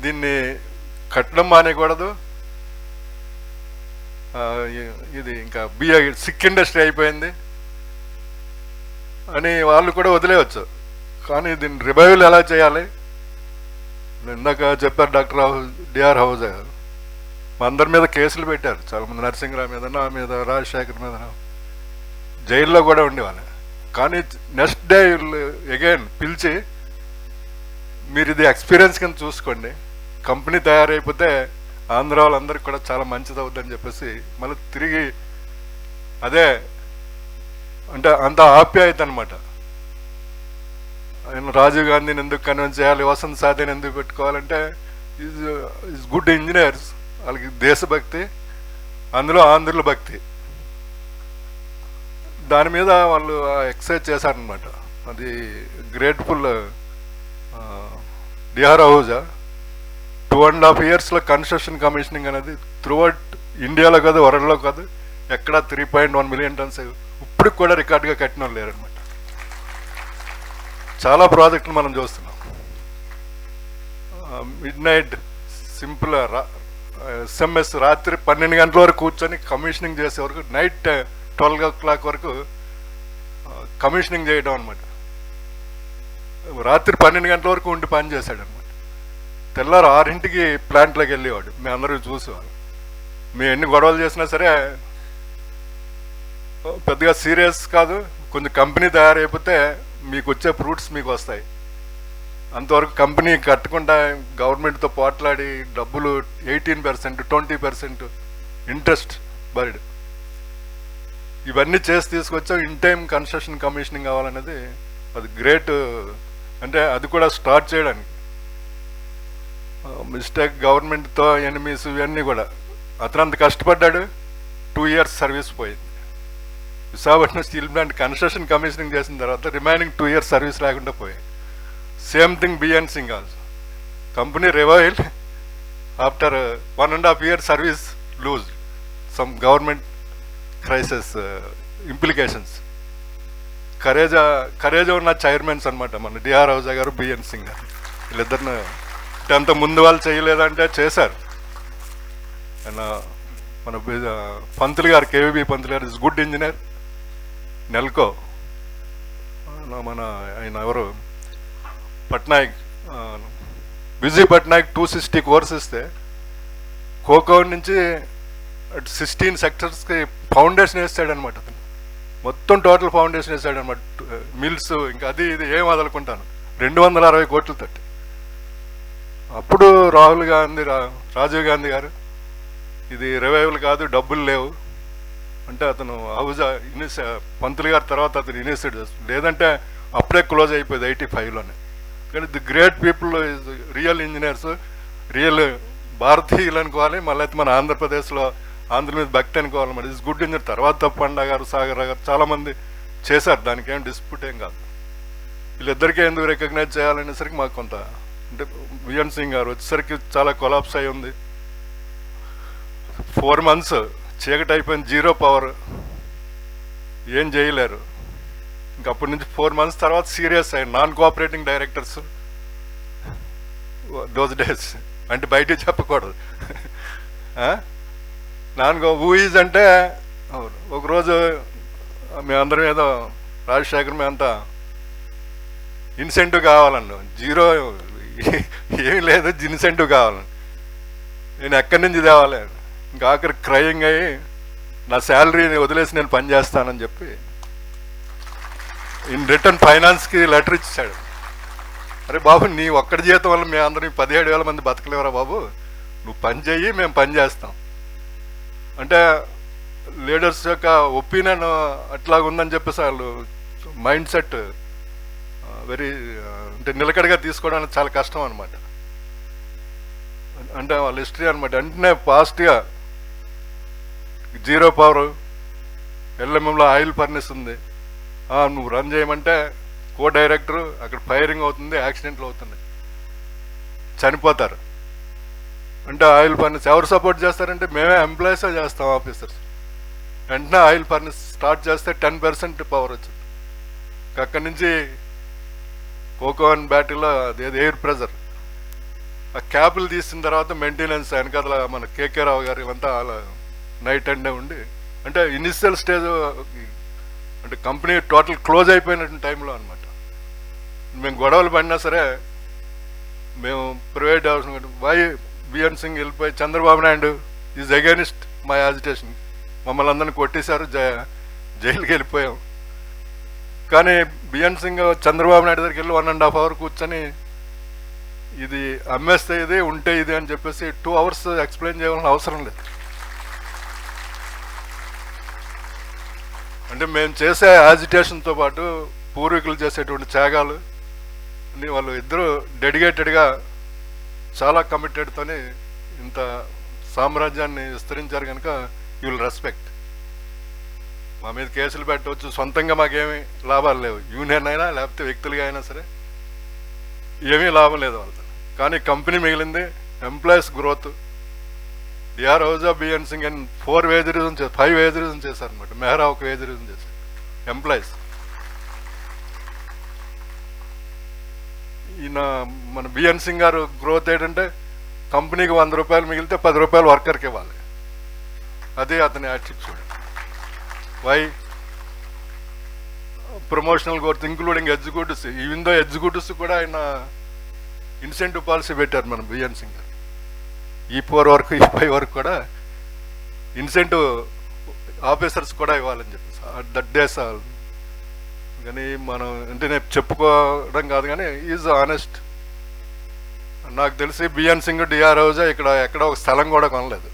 దీన్ని కట్టడం మానేయకూడదు, ఇది ఇంకా సిక్ ఇండస్ట్రీ అయిపోయింది అని వాళ్ళు కూడా వదిలేయచ్చు. కానీ దీన్ని రివైవల్ ఎలా చేయాలి, ఇందాక చెప్పారు డాక్టర్ డిఆర్ అహూజా గారు. మా అందరి మీద కేసులు పెట్టారు చాలామంది, నరసింహరావు మీద, నా మీద, రాజశేఖర్ మీద, జైల్లో కూడా ఉండేవాళ్ళు. కానీ నెక్స్ట్ డే అగైన్ పిలిచి, మీరు ఇది ఎక్స్పీరియన్స్ కింద చూసుకోండి, కంపెనీ తయారైపోతే ఆంధ్ర వాళ్ళందరికీ కూడా చాలా మంచిది అవుతుందని చెప్పేసి మళ్ళీ తిరిగి అదే అంటే అంత ఆప్యాయత అనమాట. ఆయన రాజీవ్ గాంధీని ఎందుకు కన్విన్స్ చేయాలి, వసంత్ సాధేని ఎందుకు పెట్టుకోవాలంటే ఈజ్ గుడ్ ఇంజనీర్స్, వాళ్ళకి దేశభక్తి, అందులో ఆంధ్రుల భక్తి, దాని మీద వాళ్ళు ఎక్సైజ్ చేశారనమాట. అది గ్రేట్ఫుల్. డిఆర్ అహూజా 2.5 yearsలో కన్స్ట్రక్షన్ కమిషనింగ్ అనేది త్రూఅవుట్ ఇండియాలో కాదు, వరల్డ్లో కాదు, ఎక్కడ 3.1 million tons ఇప్పటికి కూడా రికార్డుగా కట్టిన వాళ్ళు లేరనమాట. చాలా ప్రాజెక్టులు మనం చూస్తున్నాం. మిడ్ నైట్ సింపుల్ ఎస్ఎంఎస్ రాత్రి 12 గంటల వరకు కూర్చొని కమిషనింగ్ చేసే వరకు, నైట్ 12 o'clock వరకు కమిషనింగ్ చేయడం అనమాట. రాత్రి 12 గంటల వరకు ఉండి పని చేశాడు అనమాట. తెల్లారు 6 ప్లాంట్లోకి వెళ్ళేవాడు. మేము అందరూ చూసేవాడు. మేము ఎన్ని గొడవలు చేసినా సరే పెద్దగా సీరియస్ కాదు, కొంచెం కంపెనీ తయారైపోతే మీకు వచ్చే ఫ్రూట్స్ మీకు వస్తాయి, అంతవరకు కంపెనీ కట్టకుండా గవర్నమెంట్తో పోట్లాడి డబ్బులు 18%, 20% ఇంట్రెస్ట్ బర్డ్, ఇవన్నీ చేసి తీసుకొచ్చాం. ఇన్ టైం కన్స్ట్రక్షన్ కమిషనింగ్ కావాలనేది అది గ్రేట్. అంటే అది కూడా స్టార్ట్ చేయడానికి మిస్టేక్ గవర్నమెంట్తో ఎనిమీస్ ఇవన్నీ కూడా, అతను అంత కష్టపడ్డాడు. 2 years సర్వీస్ పోయింది. Visakhapatnam steel plant construction commissioning చేసిన తర్వాత రిమైనింగ్ 2 years సర్వీస్ లేకుండా పోయాయి. Same thing B N Singh also. Company revival after 1.5 years service lose, some government crisis implications. కరేజా ఉన్న చైర్మన్స్ అనమాట మన డిఆర్ అహూజా గారు, బిఎన్ సింగ్ గారు. వీళ్ళిద్దరిని అంత ముందు వాళ్ళు చేయలేదంటే చేశారు. అండ్ మన పంతులు గారు, కేవీబీ పంతులు గారు ఇస్ గుడ్ ఇంజనీర్. నెల్కో మన ఆయన ఎవరు పట్నాయక్, విజయ్ పట్నాయక్ 260 కోర్స్ ఇస్తే కోకో నుంచి 16 sectors ఫౌండేషన్ వేస్తాడనమాట. అతను మొత్తం టోటల్ ఫౌండేషన్ వేసాడనమాట. మిల్స్ ఇంకా అది ఇది ఏం వదలుకుంటాను 260 కోట్లతో. అప్పుడు రాజీవ్ గాంధీ గారు ఇది రివైవల్ కాదు, డబ్బులు లేవు, అంటే అతను హౌజా పంతులు గారి తర్వాత అతను ఇనిషియేట్ చేస్తాడు, లేదంటే అప్పుడే క్లోజ్ అయిపోయింది 85లోనే. కానీ the great people is real engineers, real భారతీయులు అనుకోవాలి, మళ్ళీ అయితే మన ఆంధ్రప్రదేశ్లో ఆంధ్ర మీద భక్తి అనుకోవాలి. మరి ఇస్ గుడ్ ఇంజనీర్. తర్వాత పండా గారు, సాగర్ గారు చాలామంది చేశారు, దానికి ఏం డిస్ప్యూట్ ఏం కాదు. వీళ్ళిద్దరికీ ఎందుకు రికగ్నైజ్ చేయాలనేసరికి మాకు కొంత అంటే బిఎన్ సింగ్ గారు వచ్చేసరికి చాలా కొలాప్స్ అయి ఉంది. 4 months చీకటి అయిపోయింది, 0 power, ఏం చేయలేరు. ఇంకప్పటి నుంచి 4 months తర్వాత సీరియస్ అయ్యి non cooperating directors those days అంటే బయటికి చెప్పకూడదు. ఊఈజ్ అంటే ఒకరోజు మేమందరం ఏదో రాజశేఖర్ మేమంతా ఇన్సెంటివ్ కావాలన్నా, 0 ఏమీ లేదు, ఇన్సెంటివ్ కావాలని. నేను ఎక్కడి నుంచి తేవాలి? ఇంకా ఆఖరి క్రయింగ్ అయ్యి నా శాలరీని వదిలేసి నేను పని చేస్తానని చెప్పి ఇన్ రిటర్న్ ఫైనాన్స్కి లెటర్ ఇచ్చాడు. అరే బాబు, నీ ఒక్కడి జీతం వల్ల మేము అందరం 17,000 మంది బతకలేవరా బాబు, నువ్వు పని చెయ్యి, మేము పని చేస్తాం అంటే లీడర్స్ యొక్క ఒపీనియన్ అట్లాగా ఉందని చెప్పేసి వాళ్ళు మైండ్ సెట్ వెరీ అంటే నిలకడగా తీసుకోవడానికి చాలా కష్టం అనమాట. అంటే వాళ్ళ హిస్టరీ అనమాట. వెంటనే ఫాస్ట్గా 0 power, ఎల్ఎంఎంలో ఆయిల్ ఫర్నెస్ ఉంది, నువ్వు రన్ చేయమంటే డైరెక్టర్ అక్కడ ఫైరింగ్ అవుతుంది, యాక్సిడెంట్లు అవుతుంది, చనిపోతారు. అంటే ఆయిల్ ఫర్నెస్ ఎవరు సపోర్ట్ చేస్తారంటే మేమే ఎంప్లాయీసే చేస్తాం, ఆఫీసర్స్. వెంటనే ఆయిల్ ఫర్నెస్ స్టార్ట్ చేస్తే 10% పవర్ వచ్చింది. అక్కడి నుంచి కోకోవన్ బ్యాటరీలో అదేది ఎయిర్ ప్రెజర్, ఆ క్యాబులు తీసిన తర్వాత మెయింటెనెన్స్ వెనకాల మన కేకే రావు గారు ఇవంతా అలా నైట్ అండ్ డే ఉండి, అంటే ఇనిషియల్ స్టేజ్ అంటే కంపెనీ టోటల్ క్లోజ్ అయిపోయిన టైంలో అనమాట. మేము గొడవలు పడినా సరే మేము ప్రైవేట్ వై బిఎన్ సింగ్ వెళ్ళిపోయి Chandrababu Naidu is against my agitation, మమ్మల్ని అందరినీ కొట్టేశారు, జైలుకి వెళ్ళిపోయాం. కానీ బిఎన్ సింగ్ చంద్రబాబు నాయుడు దగ్గరికి వెళ్ళి 1.5 hours కూర్చొని ఇది అమ్మేస్తే ఇది ఉంటే ఇది అని చెప్పేసి 2 hours ఎక్స్ప్లెయిన్ చేయాల్సిన అవసరం లేదు. అంటే మేము చేసే యాజిటేషన్తో పాటు పూర్వీకులు చేసేటువంటి త్యాగాలు వాళ్ళు ఇద్దరు డెడికేటెడ్గా చాలా కమిటెడ్తోనే ఇంత సామ్రాజ్యాన్ని విస్తరించారు కనుక యూ విల్ రెస్పెక్ట్. మా మీద కేసులు పెట్టవచ్చు, సొంతంగా మాకేమీ లాభాలు లేవు, యూనియన్ అయినా లేకపోతే వ్యక్తులుగా అయినా సరే ఏమీ లాభం లేదు వాళ్ళతో. కానీ కంపెనీ మిగిలింది, employees growth. D R Ahuja, B N Singh అని 4 wage revision 5 wage revision చేశారనమాట. మెహరా ఒక wage revision చేశారు. ఎంప్లాయీస్ ఈయన మన బిఎన్ సింగ్ గారు గ్రోత్ ఏంటంటే కంపెనీకి 100 రూపాయలు మిగిలితే 10 రూపాయలు వర్కర్కి ఇవ్వాలి, అదే అతని attitude. Why promotional growth including executives, even though executives కూడా ఆయన ఇన్సెంటివ్ పాలసీ పెట్టారు మన బిఎన్ సింగ్ గారు. ఈ 4 వరకు ఈ 5 వరకు కూడా ఇన్సెంటివ్ ఆఫీసర్స్ కూడా ఇవ్వాలని చెప్పేసి దట్ డేస్. కానీ మనం అంటే నేను చెప్పుకోవడం కాదు కానీ ఈజ్ ఆనెస్ట్. నాకు తెలిసి బిఎన్ సింగ్ డిఆర్ హౌజా ఇక్కడ ఎక్కడ ఒక స్థలం కూడా కొనలేదు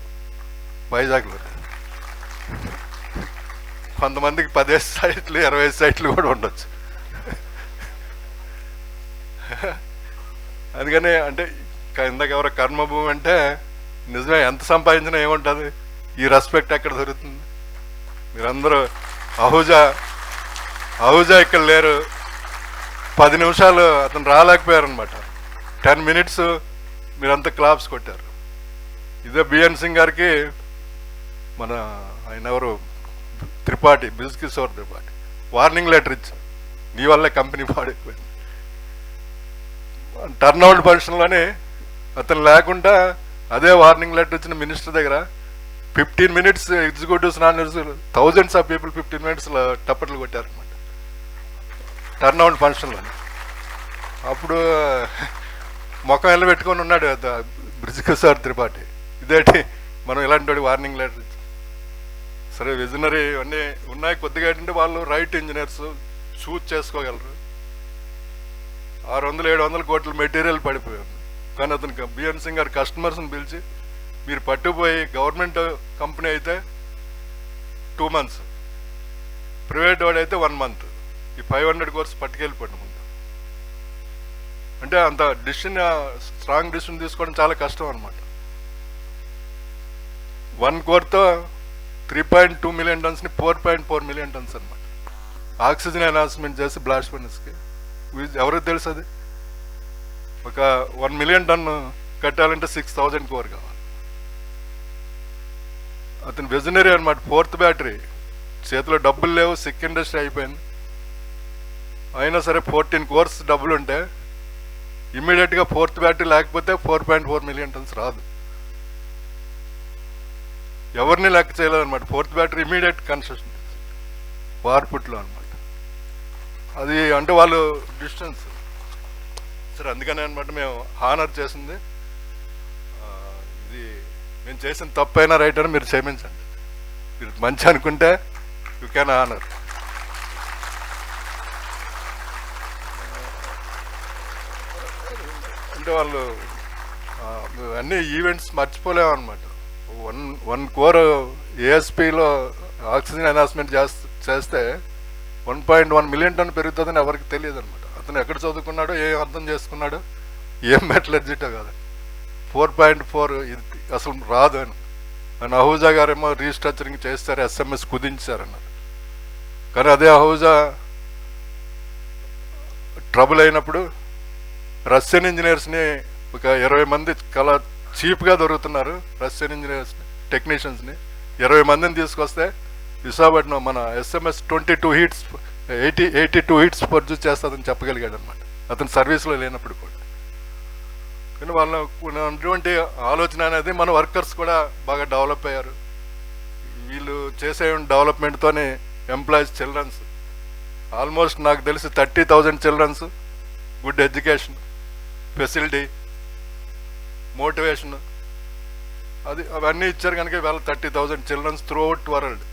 వైజాగ్లో. కొంతమందికి 10 సైట్లు 20 సైట్లు కూడా ఉండొచ్చు. అందుకని అంటే ఇందాక ఎవరో కర్మభూమి అంటే నిజమే, ఎంత సంపాదించినా ఏముంటుంది, ఈ రెస్పెక్ట్ ఎక్కడ దొరుకుతుంది? మీరందరూ అహూజా ఇక్కడ లేరు, 10 నిమిషాలు అతను రాలేకపోయారు అనమాట. 10 minutes మీరంతా క్లాప్స్ కొట్టారు. ఇదే బిఎన్ సింగ్ గారికి మన ఆయన ఎవరు త్రిపాఠి, బిజ్కిషోర్ త్రిపాఠి వార్నింగ్ లెటర్ ఇచ్చారు, నీ వల్లే కంపెనీ పాడైపోయింది. టర్న్అవుట్ ఫంక్షన్లోనే అతను లేకుండా అదే వార్నింగ్ లెటర్ ఇచ్చిన మినిస్టర్ దగ్గర 15 minutes executives non thousands of people 15 minutes టప్పట్లు కొట్టారనమాట టర్న్అవుట్ ఫంక్షన్లోనే. అప్పుడు ముఖం ఎలా పెట్టుకొని ఉన్నాడు బిజ్కిషోర్ త్రిపాఠి, ఇదేంటి మనం ఇలాంటి వార్నింగ్ లెటర్ ఇచ్చి. సరే విజనరీ అన్నీ ఉన్నాయి కొద్దిగా, ఏంటంటే వాళ్ళు రైట్ ఇంజనీర్స్ షూట్ చేసుకోగలరు. 600-700 కోట్ల మెటీరియల్ పడిపోయారు. కానీ అతనికి బిఎన్ సింగ్ గారు కస్టమర్స్ని పిలిచి మీరు పట్టుకుపోయి గవర్నమెంట్ కంపెనీ అయితే 2 months, ప్రైవేట్ వాడైతే 1 month. ఈ 500 కోర్స్ పట్టుకెళ్ళిపోండి ముందు. అంటే అంత డిసిషన్, స్ట్రాంగ్ డిసిషన్ తీసుకోవడం చాలా కష్టం అనమాట. 1 కోర్తో 3.2 million tonsని 4.4 million tons అనమాట. ఆక్సిజన్ ఎన్హాన్స్మెంట్ చేసి బ్లాస్ట్ ఫర్నెస్కి ఎవరికి తెలుసు అది? ఒక 1 million ton కట్టాలంటే 6,000 కోర్ కావాలి. అతను విజనరీ అనమాట. 4th బ్యాటరీ, చేతిలో డబ్బులు లేవు, సిక్ ఇండస్ట్రీ అయిపోయింది. అయినా సరే 14 కోర్స్ డబ్బులు ఉంటే ఇమ్మీడియట్గా 4th బ్యాటరీ లేకపోతే 4.4 million tons రాదు. ఎవరిని లెక్క చేయలేదన్నమాట. 4th బ్యాటరీ ఇమ్మీడియట్ కన్స్ట్రక్షన్ వార్పుట్లో అనమాట. అది అంటే వాళ్ళు డిస్టెన్స్ సరే, అందుకనే అనమాట మేము హానర్ చేసింది. ఇది మేము చేసిన తప్పైనా రైట్ అని మీరు క్షమించండి. మీరు మంచి అనుకుంటే యూ క్యాన్ హానర్. అంటే వాళ్ళు అన్ని ఈవెంట్స్ మర్చిపోలేము అనమాట. 1 కోర్ ఏఎస్పీలో ఆక్సిజన్ ఎన్హాన్స్మెంట్ చేస్తే 1.1 million ton పెరుగుతుందని ఎవరికి తెలియదు అనమాట. అతను ఎక్కడ చదువుకున్నాడో, ఏం అర్థం చేసుకున్నాడో, ఏం మెటలర్జిటో కాదు. 4.4 ఇది అసలు రాదు అని. అహూజా గారేమో రీస్ట్రక్చరింగ్ చేస్తారు, ఎస్ఎంఎస్ కుదించారన్నారు. కానీ అదే అహూజా ట్రబుల్ అయినప్పుడు రష్యన్ ఇంజనీర్స్ని ఒక 20 మంది చాలా చీప్గా దొరుకుతున్నారు. రష్యన్ ఇంజనీర్స్ని, టెక్నీషియన్స్ని 20 మందిని తీసుకొస్తే విశాఖపట్నం మన ఎస్ఎంఎస్ 82 హీట్స్ ప్రొడ్యూస్ చేస్తుందని చెప్పగలిగాడు అనమాట, అతను సర్వీస్లో లేనప్పుడు కూడా. కానీ వాళ్ళ ఉన్నటువంటి ఆలోచన అనేది మన వర్కర్స్ కూడా బాగా డెవలప్ అయ్యారు. వీళ్ళు చేసే డెవలప్మెంట్తోనే ఎంప్లాయీస్, చిల్డ్రన్స్ ఆల్మోస్ట్ నాకు తెలిసి 30,000 childrens good education facility, motivation అవన్నీ ఇచ్చారు. కనుక వాళ్ళ 30,000 చిల్డ్రన్స్ త్రూ అవుట్ వరల్డ్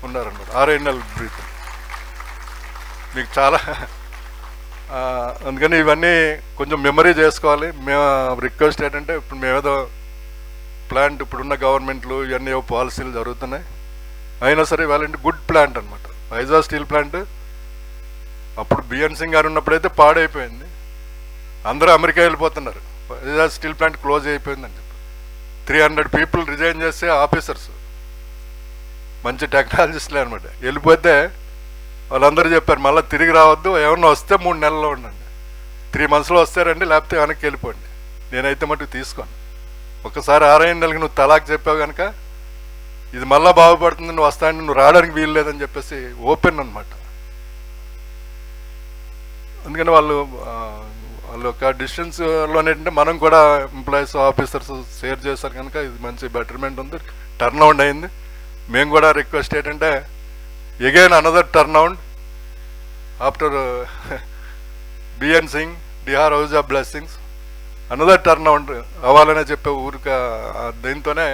ఉన్నారన్నమాట. RINL బ్రీత్ మీకు చాలా అందుకని ఇవన్నీ కొంచెం మెమరీ చేసుకోవాలి. మేము రిక్వెస్ట్ ఏంటంటే, ఇప్పుడు మేమేదో ప్లాంట్, ఇప్పుడున్న గవర్నమెంట్లు ఇవన్నీ పాలసీలు జరుగుతున్నాయి, అయినా సరే వాళ్ళంటే గుడ్ ప్లాంట్ అనమాట. వైజాగ్ స్టీల్ ప్లాంట్ అప్పుడు బిఎన్ సింగ్ గారు ఉన్నప్పుడైతే పాడైపోయింది, అందరూ అమెరికా వెళ్ళిపోతున్నారు. వైజాగ్ స్టీల్ ప్లాంట్ క్లోజ్ అయిపోయిందని చెప్పి 300 people రిజైన్ చేస్తే ఆఫీసర్స్ మంచి టెక్నాలజిస్టులే అనమాట. వెళ్ళిపోతే వాళ్ళందరూ చెప్పారు మళ్ళీ తిరిగి రావద్దు, ఏమన్నా వస్తే 3 నెలల్లో ఉండండి, 3 monthsలో వస్తారండి, లేకపోతే వెనక్కి వెళ్ళిపోండి. నేనైతే మటుకు తీసుకోను. ఒకసారి RINLకి నువ్వు తలాక్ చెప్పావు కనుక ఇది మళ్ళీ బాగుపడుతుంది, నువ్వు వస్తాను, నువ్వు రావడానికి వీలు లేదని చెప్పేసి ఓపెన్ అనమాట. అందుకని వాళ్ళు ఒక డిస్టెన్స్లోనేంటంటే మనం కూడా ఎంప్లాయీస్, ఆఫీసర్స్ షేర్ చేశారు కనుక ఇది మంచి బెటర్మెంట్ ఉంది, టర్న్ అవుట్ అయింది. మేము కూడా రిక్వెస్ట్ ఏంటంటే again another turn out after B N Singh, D R Ahuja blessings, another turn out అవ్వాలనే చెప్పే ఊరిక దీంతోనే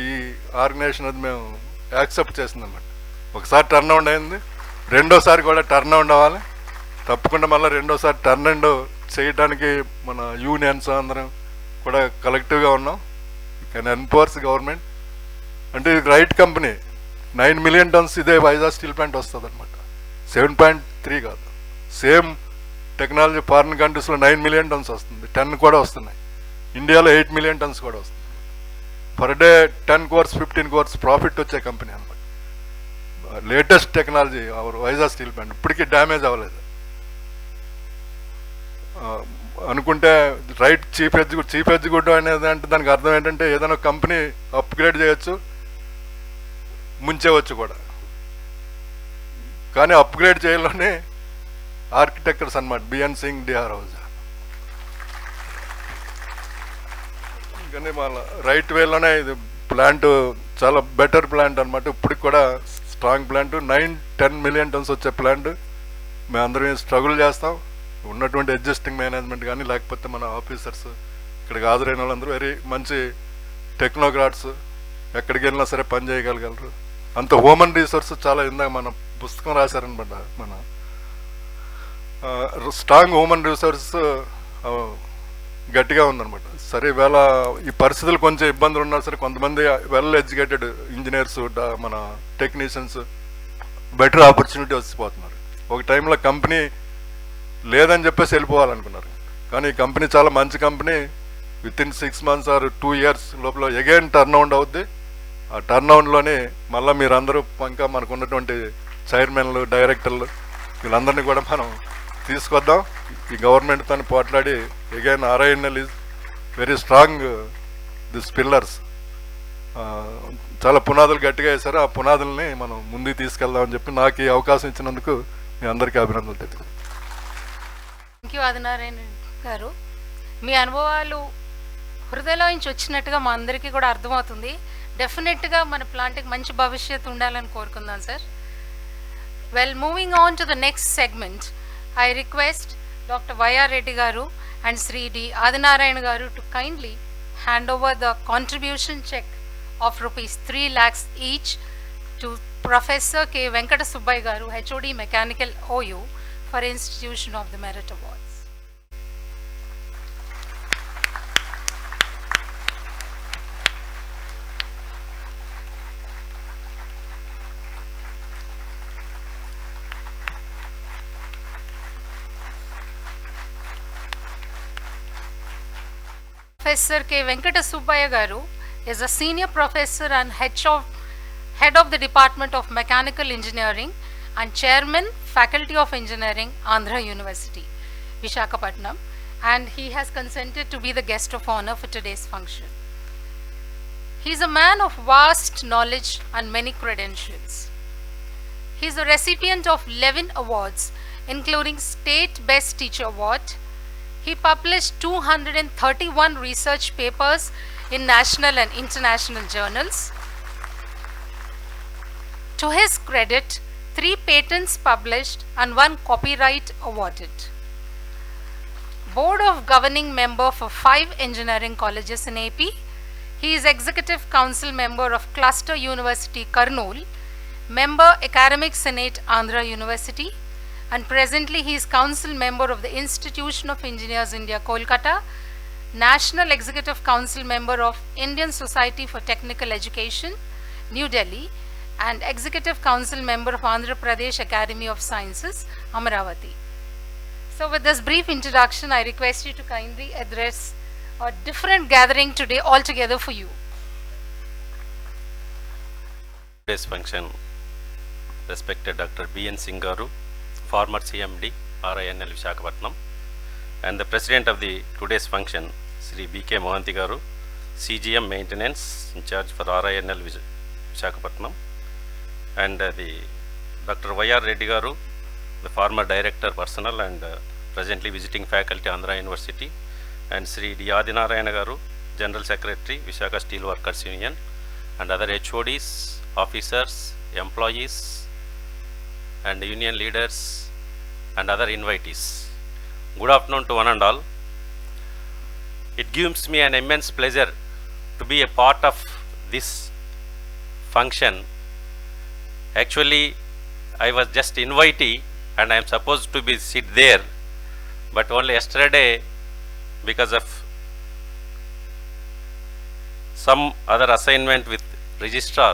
ఈ ఆర్గనైజేషన్ అది మేము యాక్సెప్ట్ చేసిందన్నమాట. ఒకసారి టర్న్ అవుట్ అయింది, రెండోసారి కూడా టర్న్ అవుట్ అవ్వాలి తప్పకుండా. మళ్ళీ రెండోసారి టర్న్ అండ్ చేయడానికి మన యూనియన్స్ అందరం కూడా కలెక్టివ్గా ఉన్నాం. కెన్ ఎన్ఫోర్స్ గవర్నమెంట్ అంటే ఇది రైట్ కంపెనీ. 9 million tons ఇదే వైజాగ్ స్టీల్ ప్లాంట్ వస్తుంది అనమాట, 7.3 కాదు. సేమ్ టెక్నాలజీ ఫారిన్ కంట్రీస్లో 9 million tons వస్తుంది, 10 కూడా వస్తున్నాయి. ఇండియాలో 8 million tons కూడా వస్తుంది. Per day 10 crores 15 crores profit వచ్చే కంపెనీ అనమాట. Latest technology Vizag steel plant ఇప్పటికీ డ్యామేజ్ అవ్వలేదు. అనుకుంటే రైట్ చీఫ్ ఎగ్జిక్యూటివ్ అనేది అంటే దానికి అర్థం ఏంటంటే ఏదైనా కంపెనీ అప్గ్రేడ్ చేయొచ్చు, ముంచేవచ్చు కూడా. కానీ అప్గ్రేడ్ చేయలోనే ఆర్కిటెక్చర్స్ అనమాట బిఎన్ సింగ్, డిఆర్ హౌజా. కానీ వాళ్ళ రైట్ వేలోనే ఇది ప్లాంట్ చాలా బెటర్ ప్లాంట్ అనమాట. ఇప్పటికి కూడా స్ట్రాంగ్ ప్లాంట్, 9-10 million tons వచ్చే ప్లాంట్. మేమందరం స్ట్రగుల్ చేస్తాం, ఉన్నటువంటి అడ్జస్టింగ్ మేనేజ్మెంట్ కానీ లేకపోతే మన ఆఫీసర్స్, ఇక్కడికి హాజరైన వాళ్ళందరూ వెరీ మంచి టెక్నోక్రాట్స్, ఎక్కడికి వెళ్ళినా సరే పని చేయగలగలరు. అంత హ్యూమన్ రిసోర్స్ చాలా ఇందాక మన పుస్తకం రాశారనమాట. మన స్ట్రాంగ్ హ్యూమన్ రిసోర్స్ గట్టిగా ఉందన్నమాట. సరే ఇవాళ ఈ పరిస్థితులు కొంచెం ఇబ్బందులు ఉన్నా సరే కొంతమంది వెల్ ఎడ్యుకేటెడ్ ఇంజనీర్స్ మన టెక్నీషియన్స్ బెటర్ ఆపర్చునిటీ వచ్చిపోతున్నారు. ఒక టైంలో కంపెనీ లేదని చెప్పేసి వెళ్ళిపోవాలనుకున్నారు, కానీ ఈ కంపెనీ చాలా మంచి company. Within 6 months or 2 years లోపల అగైన్ టర్న్ అవుట్ అవుద్ది. ఆ టర్న్ అవుట్లోనే మళ్ళీ మీరందరూ ఇంకా మనకు ఉన్నటువంటి చైర్మన్లు, డైరెక్టర్లు వీళ్ళందరినీ కూడా మనం తీసుకొద్దాం. ఈ గవర్నమెంట్తో పోట్లాడి again RINL is very strong this pillars. చాలా పునాదులు గట్టిగా వేశారు. ఆ పునాదుల్ని మనం ముందుకు తీసుకెళ్దామని చెప్పి నాకు ఈ అవకాశం ఇచ్చినందుకు మీ అందరికీ అభినందనలు తెలుసు. థ్యాంక్ యూ ఆదినారాయణ గారు. మీ అనుభవాలు హృదయలో నుంచి వచ్చినట్టుగా మా అందరికీ కూడా అర్థమవుతుంది. డెఫినెట్గా మన ప్లాంట్కి మంచి భవిష్యత్తు ఉండాలని కోరుకుందాం sir. Well, moving on to the next segment, I request doctor Y R Reddy garu and Shri D Adinarayana garu to kindly hand over the contribution cheque of rupees 3 lakhs each to Professor K. Venkata Subbaya Garu, HOD Mechanical OU, for institution of the Merit Awards. Professor K. Venkata Subbaya Garu is a senior professor and head of the Department of Mechanical Engineering and Chairman, Faculty of Engineering, Andhra University, Visakhapatnam, and he has consented to be the guest of honor for today's function. He is a man of vast knowledge and many credentials. He is a recipient of 11 awards, including State Best Teacher Award. He published 231 research papers in national and international journals. To his credit, 3 patents published and 1 copyright awarded. Board of Governing Member for 5 engineering colleges in AP. He is Executive Council Member of Cluster University, Kurnool, Member Academic Senate, Andhra University, and presently he is Council Member of the Institution of Engineers, India, Kolkata, National Executive Council Member of Indian Society for Technical Education, New Delhi, and Executive Council Member of Andhra Pradesh Academy of Sciences, Amaravati. So with this brief introduction, I request you to kindly address a different gathering today altogether for you. Today's function, respected Dr. B.N. Singh Garu, former CMD, RINL Visakhapatnam, and the president of the today's function, Sri B.K. Mohanty Garu, CGM Maintenance in charge for RINL Visakhapatnam, and the Dr. Y.R. Reddy Garu, the former director personnel and presently visiting faculty Andhra University, and Sri D. Adinarayana Garu, General Secretary, Visakha Steel Workers Union, and other HODs, officers, employees, and union leaders, and other invitees. Good afternoon to one and all. It gives me an immense pleasure to be a part of this function. Actually, I was just invitee and I am supposed to be sit there, but only yesterday, because of some other assignment with registrar,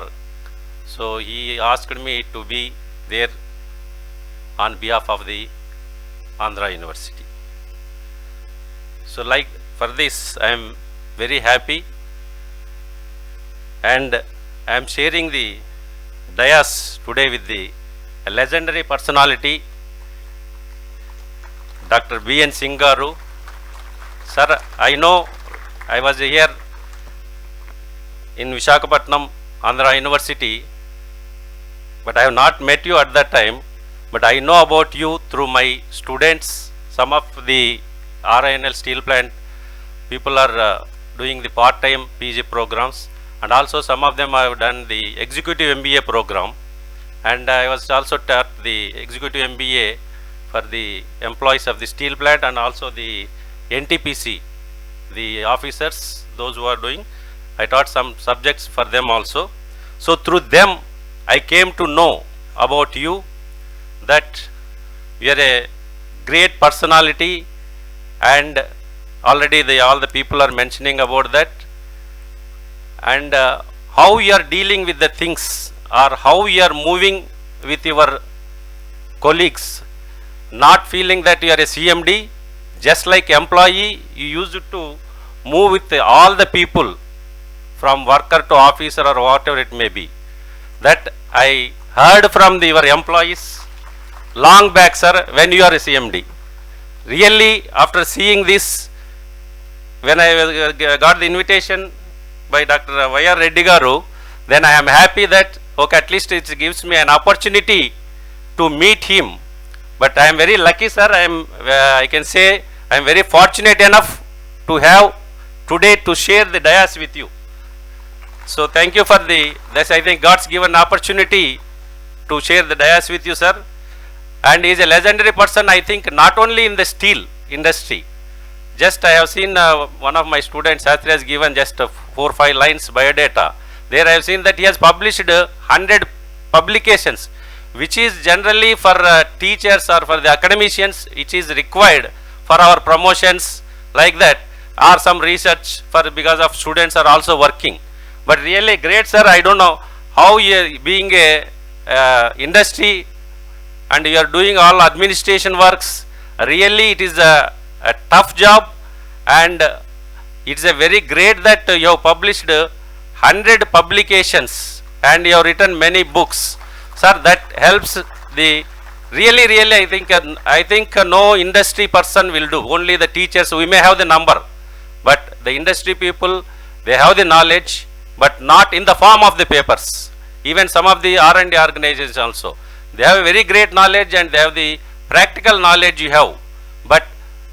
so he asked me to be there on behalf of the Andhra University. So like for this I am very happy, and I am sharing the dais today with the legendary personality Dr. B.N. Singh Garu. Sir, I know I was here in Visakhapatnam, Andhra University, but I have not met you at that time, but I know about you through my students. Some of the RINL steel plant people are doing the part-time PG programs, and also some of them have done the executive MBA program, and I was also taught the executive MBA for the employees of the steel plant and also the NTPC, the officers, those who are doing, I taught some subjects for them also. So through them I came to know about you, that you are a great personality and already all the people are mentioning about that, and how you are dealing with the things or how you are moving with your colleagues, not feeling that you are a CMD, just like employee, you used to move with all the people from worker to officer or whatever it may be. That I heard from your employees long back, sir, when you are a CMD. Really, after seeing this, when I got the invitation by Dr. Y.R. Reddy Garu, then I am happy that, okay, at least it gives me an opportunity to meet him. But I am very lucky, sir. I can say I am very fortunate enough to have today to share the dais with you. So thank you for this. I think God's given opportunity to share the dais with you, sir. And he is a legendary person, I think, not only in the steel industry. Just I have seen one of my students, Sastri, has given just 4 or 5 lines biodata. There I have seen that he has published 100 publications, which is generally for teachers or for the academicians, which is required for our promotions like that, or some research for because of students are also working. But really great, sir. I don't know how you, being a industry and you are doing all administration works, really it is a tough job, and it's a very great that you have published 100 publications and you have written many books, sir. That helps the really I think no industry person will do, only the teachers. We may have the number, but the industry people, they have the knowledge, but not in the form of the papers. Even some of the R&D organizations also, they have a very great knowledge and they have the practical knowledge you have, but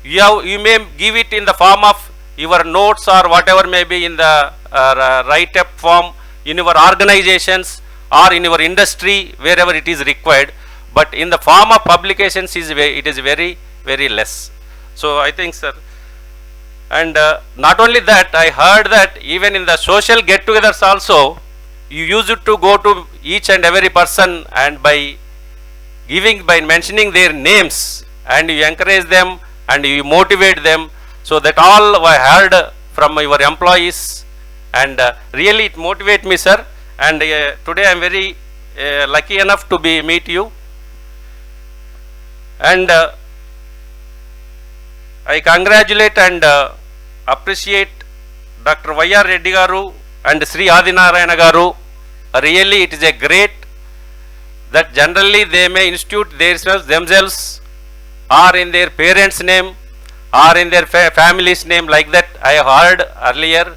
you may give it in the form of your notes or whatever may be in the write-up form in your organizations or in your industry, wherever it is required, but in the form of publications it is very, very less. So I think, sir, and not only that, I heard that even in the social get-togethers also, you used to go to each and every person and by mentioning their names, and you encourage them and you motivate them. So that all I heard from your employees, and really it motivates me, sir. And today I am very lucky enough to meet you, and I congratulate and appreciate Dr. Y.R. Reddy Garu and Sri Adinarayana Garu. Really it is a great that generally they may institute themselves or in their parents' name or in their family's name, like that I have heard earlier,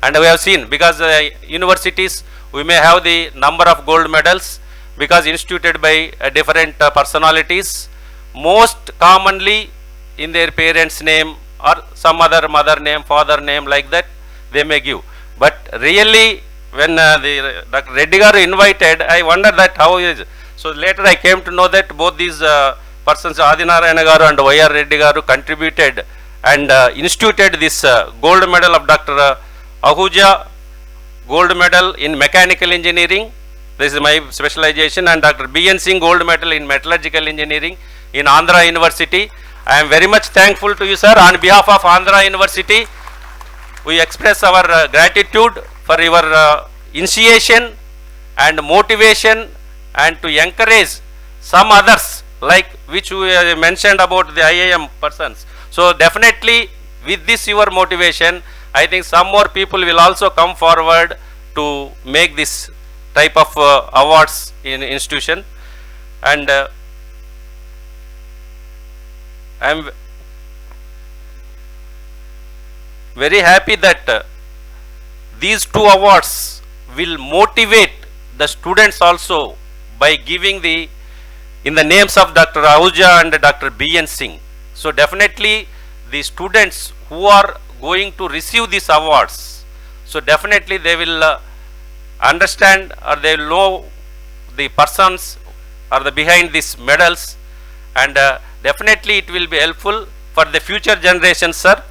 and we have seen, because universities, we may have the number of gold medals because instituted by different personalities, most commonly in their parents' name or some other mother name, father name, like that they may give. But really, when Dr. Reddy Garu invited, I wondered that how is. So later I came to know that both these persons, Adinarayana Garu and Y.R. Reddy Garu, contributed and instituted this gold medal of Dr. Ahuja, gold medal in mechanical engineering. This is my specialization, and Dr. B.N. Singh, gold medal in metallurgical engineering in Andhra University. I am very much thankful to you, sir. On behalf of Andhra University, we express our gratitude for your initiation and motivation, and to encourage some others, like which we mentioned about the IIM persons. So definitely with this your motivation, I think some more people will also come forward to make this type of awards in institution. And I am very happy that these 2 awards will motivate the students also by giving in the names of Dr. Ahuja and Dr. B.N. Singh. So definitely the students who are going to receive these awards, so definitely they will understand, or they will know the persons or the behind these medals, and definitely it will be helpful for the future generations, sir.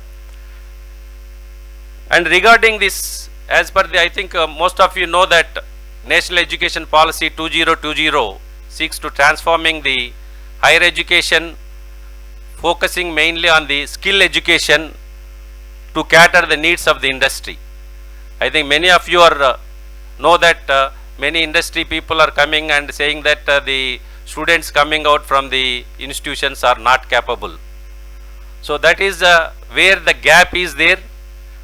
And regarding this, as per the, I think most of you know that National Education Policy 2020 seeks to transforming the higher education, focusing mainly on the skill education to cater the needs of the industry. I think many of you are know that many industry people are coming and saying that the students coming out from the institutions are not capable. So that is where the gap is there.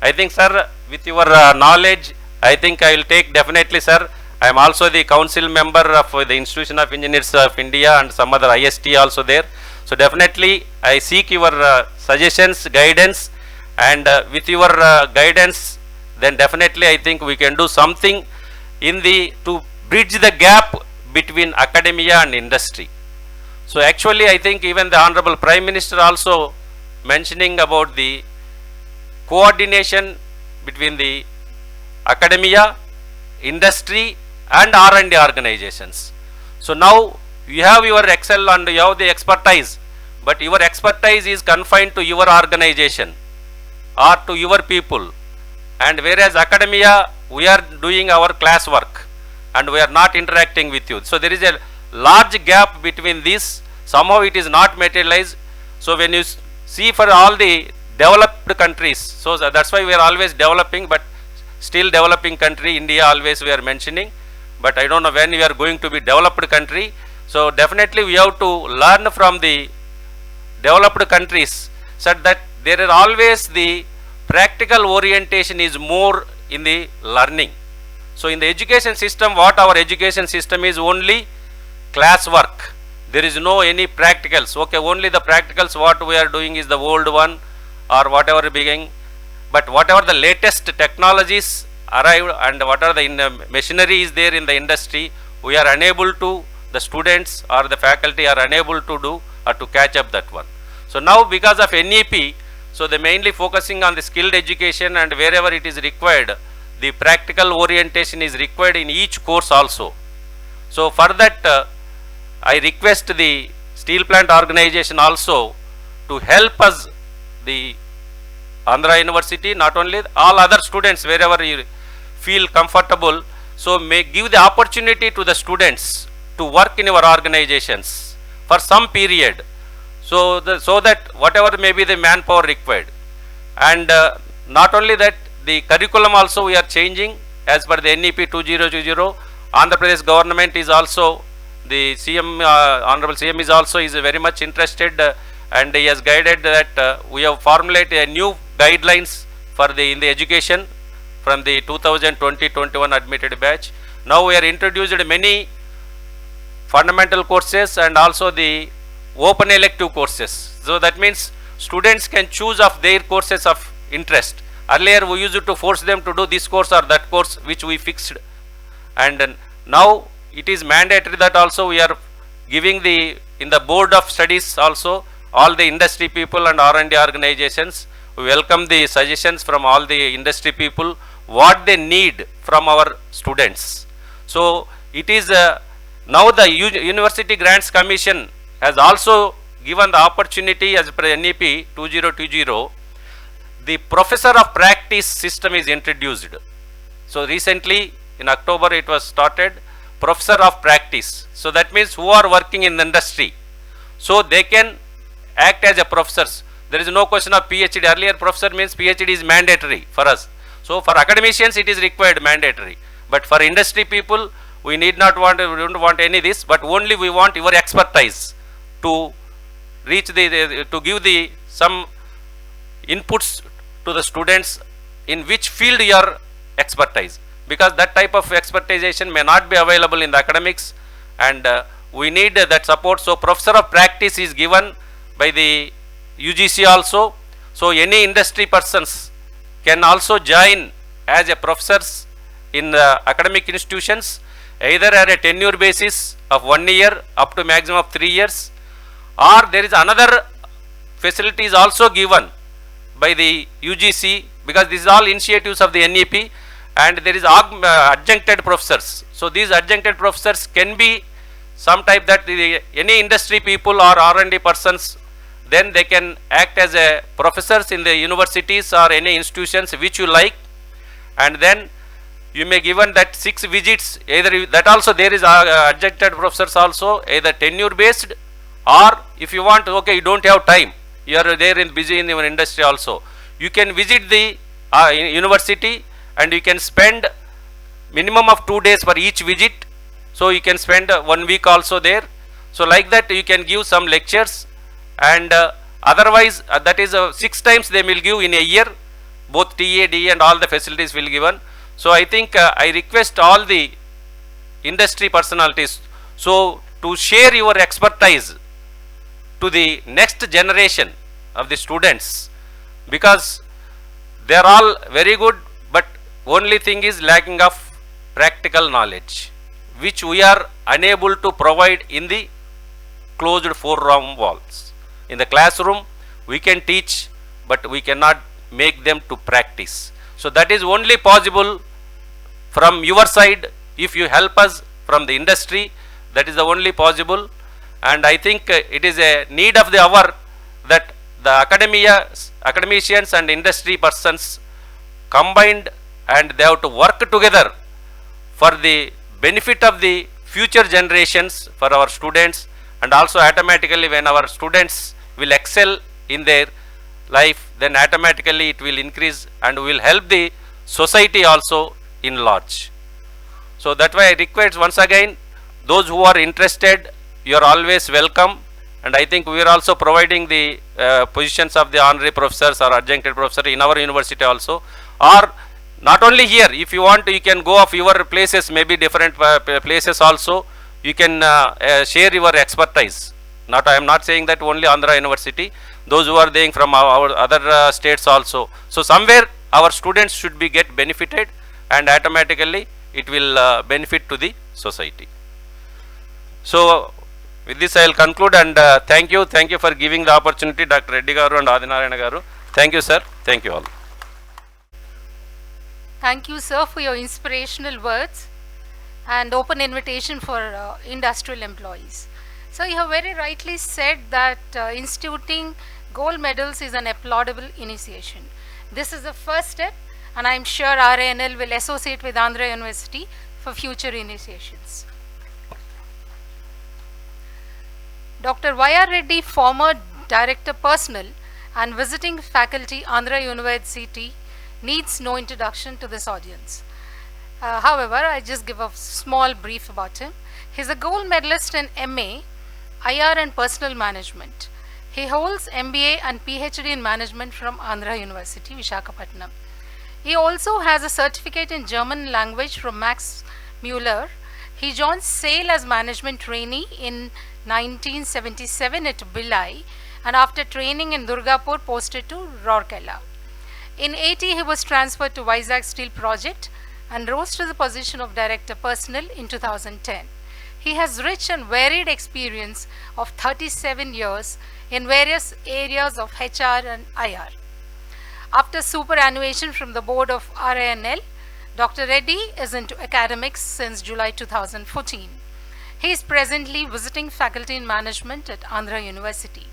I think, sir, with your knowledge, I think I will take definitely, sir. I am also the council member of the Institution of Engineers of India and some other IST also there. So definitely I seek your suggestions, guidance, and with your guidance, then definitely I think we can do something in the to bridge the gap between academia and industry. So actually I think even the Honorable Prime Minister also mentioning about the coordination between the academia, industry and R&D organizations. So now you have your Excel and you have the expertise, but your expertise is confined to your organization or to your people, and whereas academia we are doing our class work and we are not interacting with you. So there is a large gap between this. Somehow it is not materialized. So when you see for all the developed countries, so that's why we are always developing, but still developing country, India always we are mentioning, but I don't know when we are going to be developed country. So definitely we have to learn from the developed countries, so that there is always the practical orientation is more in the learning. So in the education system, what our education system is only class work. There is no any practicals. Okay, only the practicals what we are doing is the old one or whatever beginning. But whatever the latest technologies arrived and whatever the machinery is there in the industry, we are unable to, the students or the faculty are unable to do or to catch up that one. So now because of NEP, so they mainly focusing on the skilled education, and wherever it is required, the practical orientation is required in each course also. So for that, I request the steel plant organization also to help us, the Andhra University, not only all other students wherever you feel comfortable, so may give the opportunity to the students to work in our organizations for some period, so that whatever may be the manpower required. And not only that, the curriculum also we are changing as per the NEP 2020. Andhra Pradesh government is also, the CM, Honorable CM is also is very much interested and he has guided that we have formulated a new guidelines for the in the education from the 2020-21 admitted batch. Now we are introduced many fundamental courses and also the open elective courses. So that means students can choose of their courses of interest. Earlier we used to force them to do this course or that course which we fixed, and now it is mandatory that also we are giving the, in the board of studies also, all the industry people and R&D organizations, we welcome the suggestions from all the industry people, what they need from our students. So it is now the University Grants Commission has also given the opportunity as per NEP 2020, the professor of practice system is introduced. So recently in October it was started, professor of practice. So that means who are working in the industry, so they can act as a professors. There is no question of PhD. Earlier professor means PhD is mandatory for us. So for academicians it is required mandatory, but for industry people we need not want, we don't want any this, but only we want your expertise to reach the to give the some inputs to the students in which field your expertise, because that type of expertization may not be available in the academics, and we need that support. So professor of practice is given by the UGC also. So any industry persons can also join as a professors in academic institutions, either at a tenure basis of 1 year up to maximum of 3 years, or there is another facility is also given by the UGC, because these are all initiatives of the NEP, and there is adjuncted professors. So these adjuncted professors can be some type that any industry people or R&D persons, then they can act as a professors in the universities or any institutions which you like, and then you may given that 6 visits, either that also there is adjuncted professors also, either tenure based, or if you want, okay, you don't have time, you are there in busy in your industry also, you can visit the university and you can spend minimum of 2 days for each visit. So you can spend 1 week also there. So like that you can give some lectures, and otherwise that is 6 times they will give in a year, both TA, DE and all the facilities will given. So I think I request all the industry personalities so to share your expertise to the next generation of the students, because they are all very good, but only thing is lacking of practical knowledge, which we are unable to provide in the closed 4-room walls. In the classroom we can teach, but we cannot make them to practice. So that is only possible from your side. If you help us from the industry, that is the only possible. And I think it is a need of the hour that the academicians and industry persons combined, and they have to work together for the benefit of the future generations, for our students, and also automatically when our students will excel in their life, then automatically it will increase and will help the society also in large. So that way I request once again, those who are interested, you are always welcome. And I think we are also providing the positions of the honorary professors or adjuncted professor in our university also, or not only here. If you want, you can go of your places, maybe different places also. You can share your expertise. I am not saying that only Andhra University, those who are there from our other states also. So somewhere our students should be get benefited, and automatically it will benefit to the society. So with this I will conclude, and thank you for giving the opportunity, Dr. Reddy Garu and Adinarayana Garu. Thank you, sir. Thank you all. Thank you, sir, for your inspirational words and open invitation for industrial employees. So you have very rightly said that instituting gold medals is an applaudable initiation. This is the first step, and I am sure RINL will associate with Andhra University for future initiations. Dr. Y.R. Reddy, former Director Personnel and visiting faculty, Andhra University, needs no introduction to this audience. However, I just give a small brief about him. He is a gold medalist in MA, IR and Personal Management. He holds MBA and PhD in Management from Andhra University, Visakhapatnam. He also has a certificate in German language from Max Muller. He joined SAIL as management trainee in 1977 at Billai, and after training in Durgapur posted to Rourkela. In 80 he was transferred to Vizag Steel Project and rose to the position of Director Personnel in 2010. He has rich and varied experience of 37 years in various areas of HR and IR. After superannuation from the board of RINL, Dr. Reddy is into academics since July 2014. He is presently visiting faculty in management at Andhra University.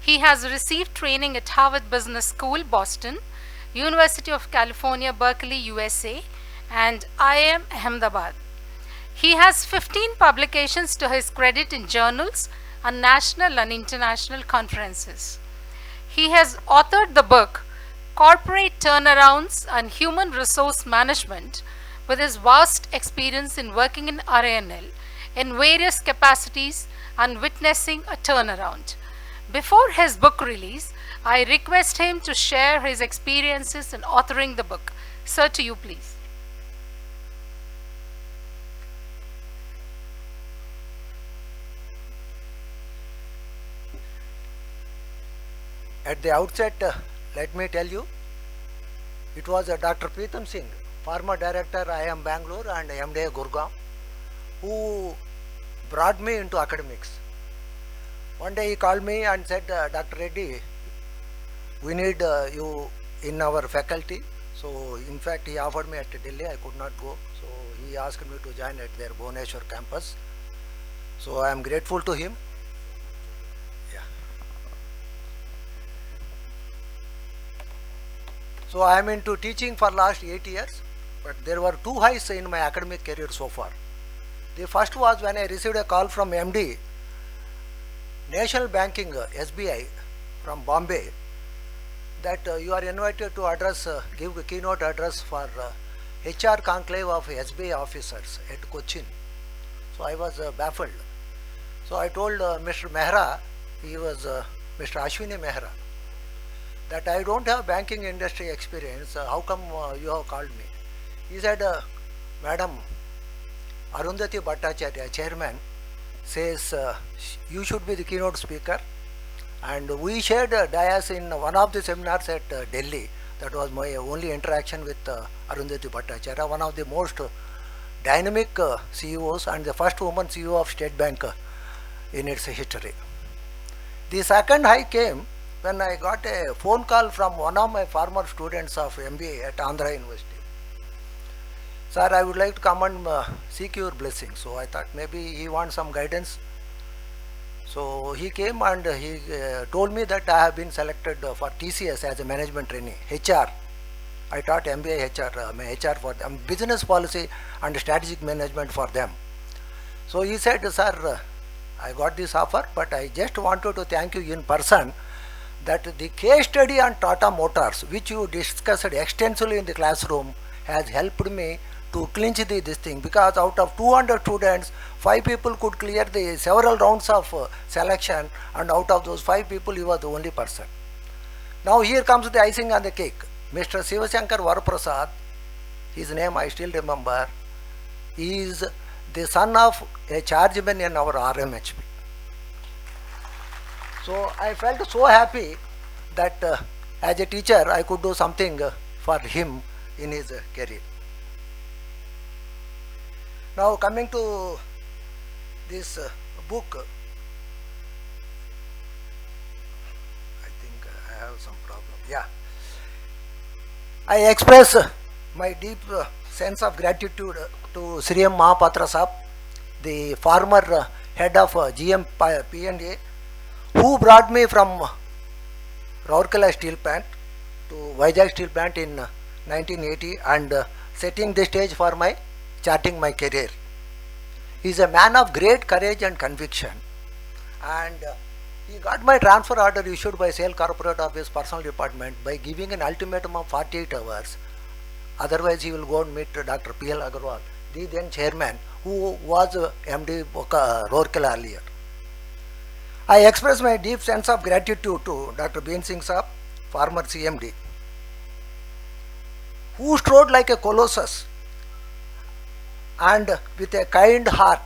He has received training at Harvard Business School, Boston, University of California, Berkeley, USA, and IIM Ahmedabad. He has 15 publications to his credit in journals and national and international conferences. He has authored the book Corporate Turnarounds and Human Resource Management with his vast experience in working in RINL in various capacities and witnessing a turnaround. Before his book release, I request him to share his experiences in authoring the book. Sir, to you please. At the outset, let me tell you, it was Dr. Pritam Singh, former director IIM Bangalore and MDA Gurgaon, who brought me into academics. One day he called me and said, Dr. Reddy, we need you in our faculty. So in fact he offered me at Delhi, I could not go. So he asked me to join at their Bhubaneswar campus. So I am grateful to him. Yeah. So I am into teaching for last 8 years, but there were 2 highs in my academic career so far. The first was when I received a call from MD, National Banking, SBI from Bombay, that you are invited to address, give a keynote address for HR conclave of SBI officers at Cochin. So I was baffled. So I told Mr. Mehra, he was Mr. Ashwini Mehra, that I don't have banking industry experience. How come you have called me? He said, Madam Arundhati Bhattacharya, chairman, says you should be the keynote speaker. And we shared dais in one of the seminars at Delhi. That was my only interaction with Arundhati Bhattacharya, one of the most dynamic CEOs and the first woman CEO of State Bank in its history. The second high came when I got a phone call from one of my former students of MBA at Andhra University. Sir, I would like to come and seek your blessing. So I thought maybe he wants some guidance. So he came and he told me that I have been selected for TCS as a management trainee, HR. I taught MBA HR for them, business policy and strategic management for them. So he said, sir, I got this offer, but I just wanted to thank you in person that the case study on Tata Motors, which you discussed extensively in the classroom, has helped me to clinch this thing, because out of 200 students, 5 people could clear the several rounds of selection, and out of those 5 people, you were the only person. Now here comes the icing on the cake. Mr. Sivashankar Varaprasad, his name I still remember, is the son of a chargeman in our RMHP. So I felt so happy that as a teacher I could do something for him in his career. Now coming to this book, I think I have some problem. Yeah, I express my deep sense of gratitude to Sri M. Mahapatra Saab, the former head of GM P&A, who brought me from Rourkela steel plant to Vizag steel plant in 1980 and setting the stage for my charting my career. He is a man of great courage and conviction, and he got my transfer order issued by SAIL Corporate Office Personal Department by giving an ultimatum of 48 hours. Otherwise, he will go and meet Dr. P.L. Agarwal, the then chairman, who was MD Rourkela earlier. I express my deep sense of gratitude to Dr. B.N. Singh Saab, former CMD, who strode like a colossus and with a kind heart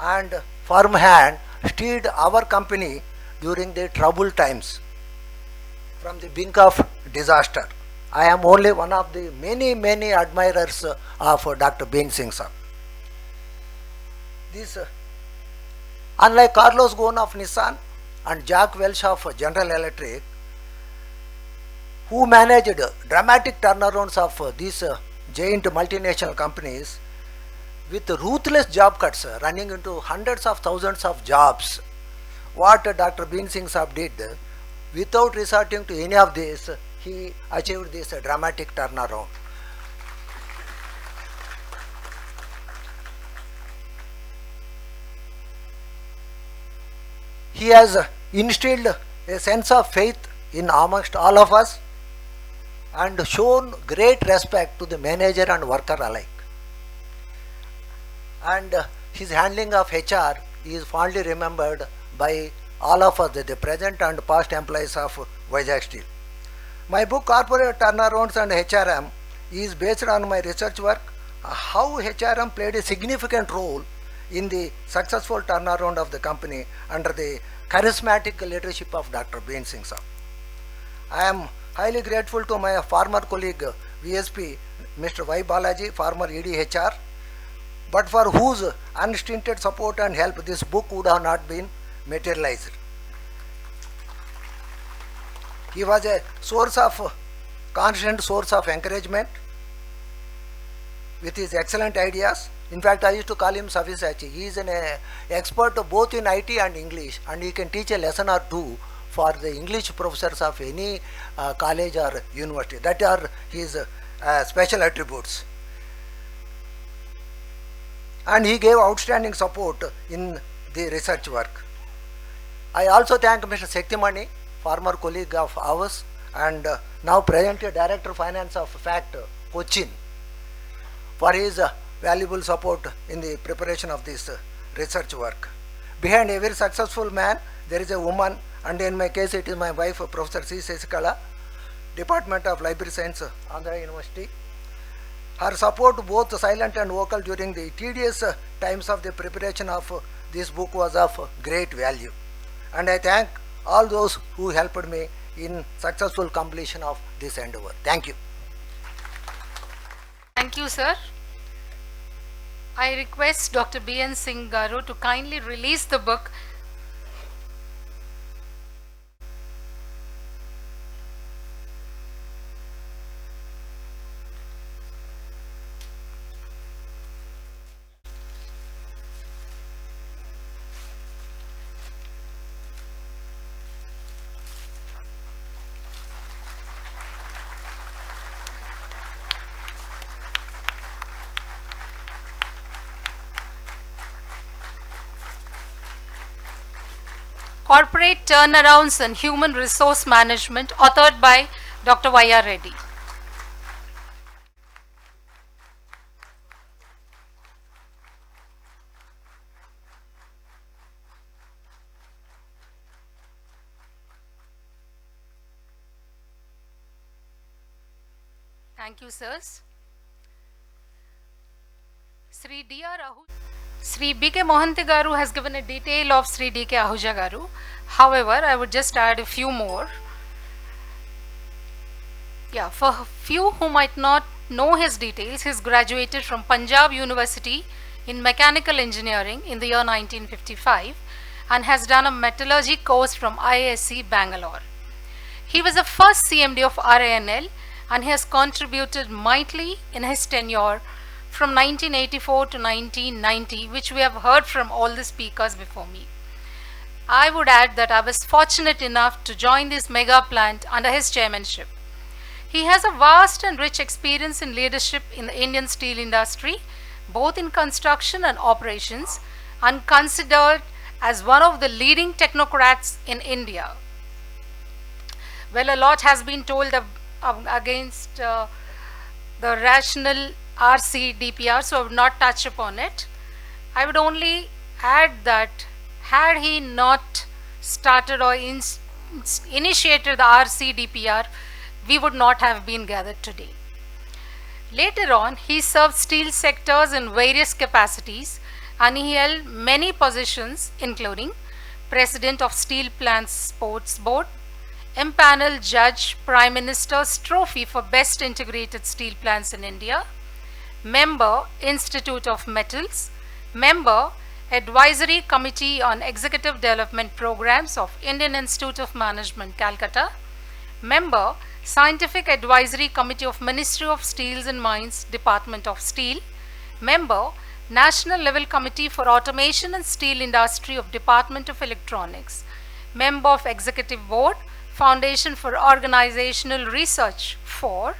and firm hand steered our company during the troubled times from the brink of disaster. I am only one of the many admirers of Dr. B.N. Singh Saab. This, unlike Carlos Ghosn of Nissan and Jack Welch of General Electric, who managed dramatic turnarounds of these giant multinational companies with ruthless job cuts running into hundreds of thousands of jobs, what Dr. B.N. Singh Saab did, without resorting to any of this, he achieved this dramatic turnaround. He has instilled a sense of faith in amongst all of us and shown great respect to the manager and worker alike. And his handling of HR is fondly remembered by all of us, the present and past employees of Vizag Steel. My book Corporate Turnarounds and HRM is based on my research work, how HRM played a significant role in the successful turnaround of the company under the charismatic leadership of Dr. B.N. Singh Saab. I am highly grateful to my former colleague VSP Mr. Y. Balaji, former EDHR, but for whose unstinted support and help this book would have not been materialized. He was a constant source of encouragement with his excellent ideas. In fact, I used to call him Savisachi. He is an expert both in IT and English, and he can teach a lesson or two for the English professors of any college or university. That are his special attributes. And he gave outstanding support in the research work. I also thank Mr. Sektimani, former colleague of ours, and now present Director Finance of FACT, Cochin, for his valuable support in the preparation of this research work. Behind every successful man, there is a woman, and in my case, it is my wife, Professor C. Sesikala, Department of Library Science, Andhra University. Her support, both silent and vocal, during the tedious times of the preparation of this book was of great value. And I thank all those who helped me in successful completion of this endeavor. Thank you. Thank you, sir. I request Dr. B.N. Singh Garu to kindly release the book. Corporate Turnarounds and Human Resource Management, authored by Dr. Y.R. Reddy. Thank you, sirs. Sri D.R. Sri B.K. Mohanty Garu has given a detail of Sri D.K. Ahuja Garu. However, I would just add a few more. Yeah, for few who might not know his details, he graduated from Punjab University in Mechanical Engineering in the year 1955 and has done a metallurgy course from IISc Bangalore. He was the first CMD of RINL and he has contributed mightily in his tenure from 1984 to 1990, which we have heard from all the speakers before me. I would add that I was fortunate enough to join this mega plant under his chairmanship. He has a vast and rich experience in leadership in the Indian steel industry, both in construction and operations, and considered as one of the leading technocrats in India. Well, a lot has been told against the rational RCDPR, so I would not touch upon it. I would only add that had he not started or initiated the RCDPR, we would not have been gathered today. Later on, he served steel sectors in various capacities and he held many positions including President of Steel Plants Sports Board, Empaneled Judge, Prime Minister's Trophy for Best Integrated Steel Plants in India, Member, Institute of Metals, Member, Advisory Committee on Executive Development Programs of Indian Institute of Management, Calcutta, Member, Scientific Advisory Committee of Ministry of Steels and Mines, Department of Steel, Member, National Level Committee for Automation and Steel Industry of Department of Electronics, Member of Executive Board, Foundation for Organizational Research 4,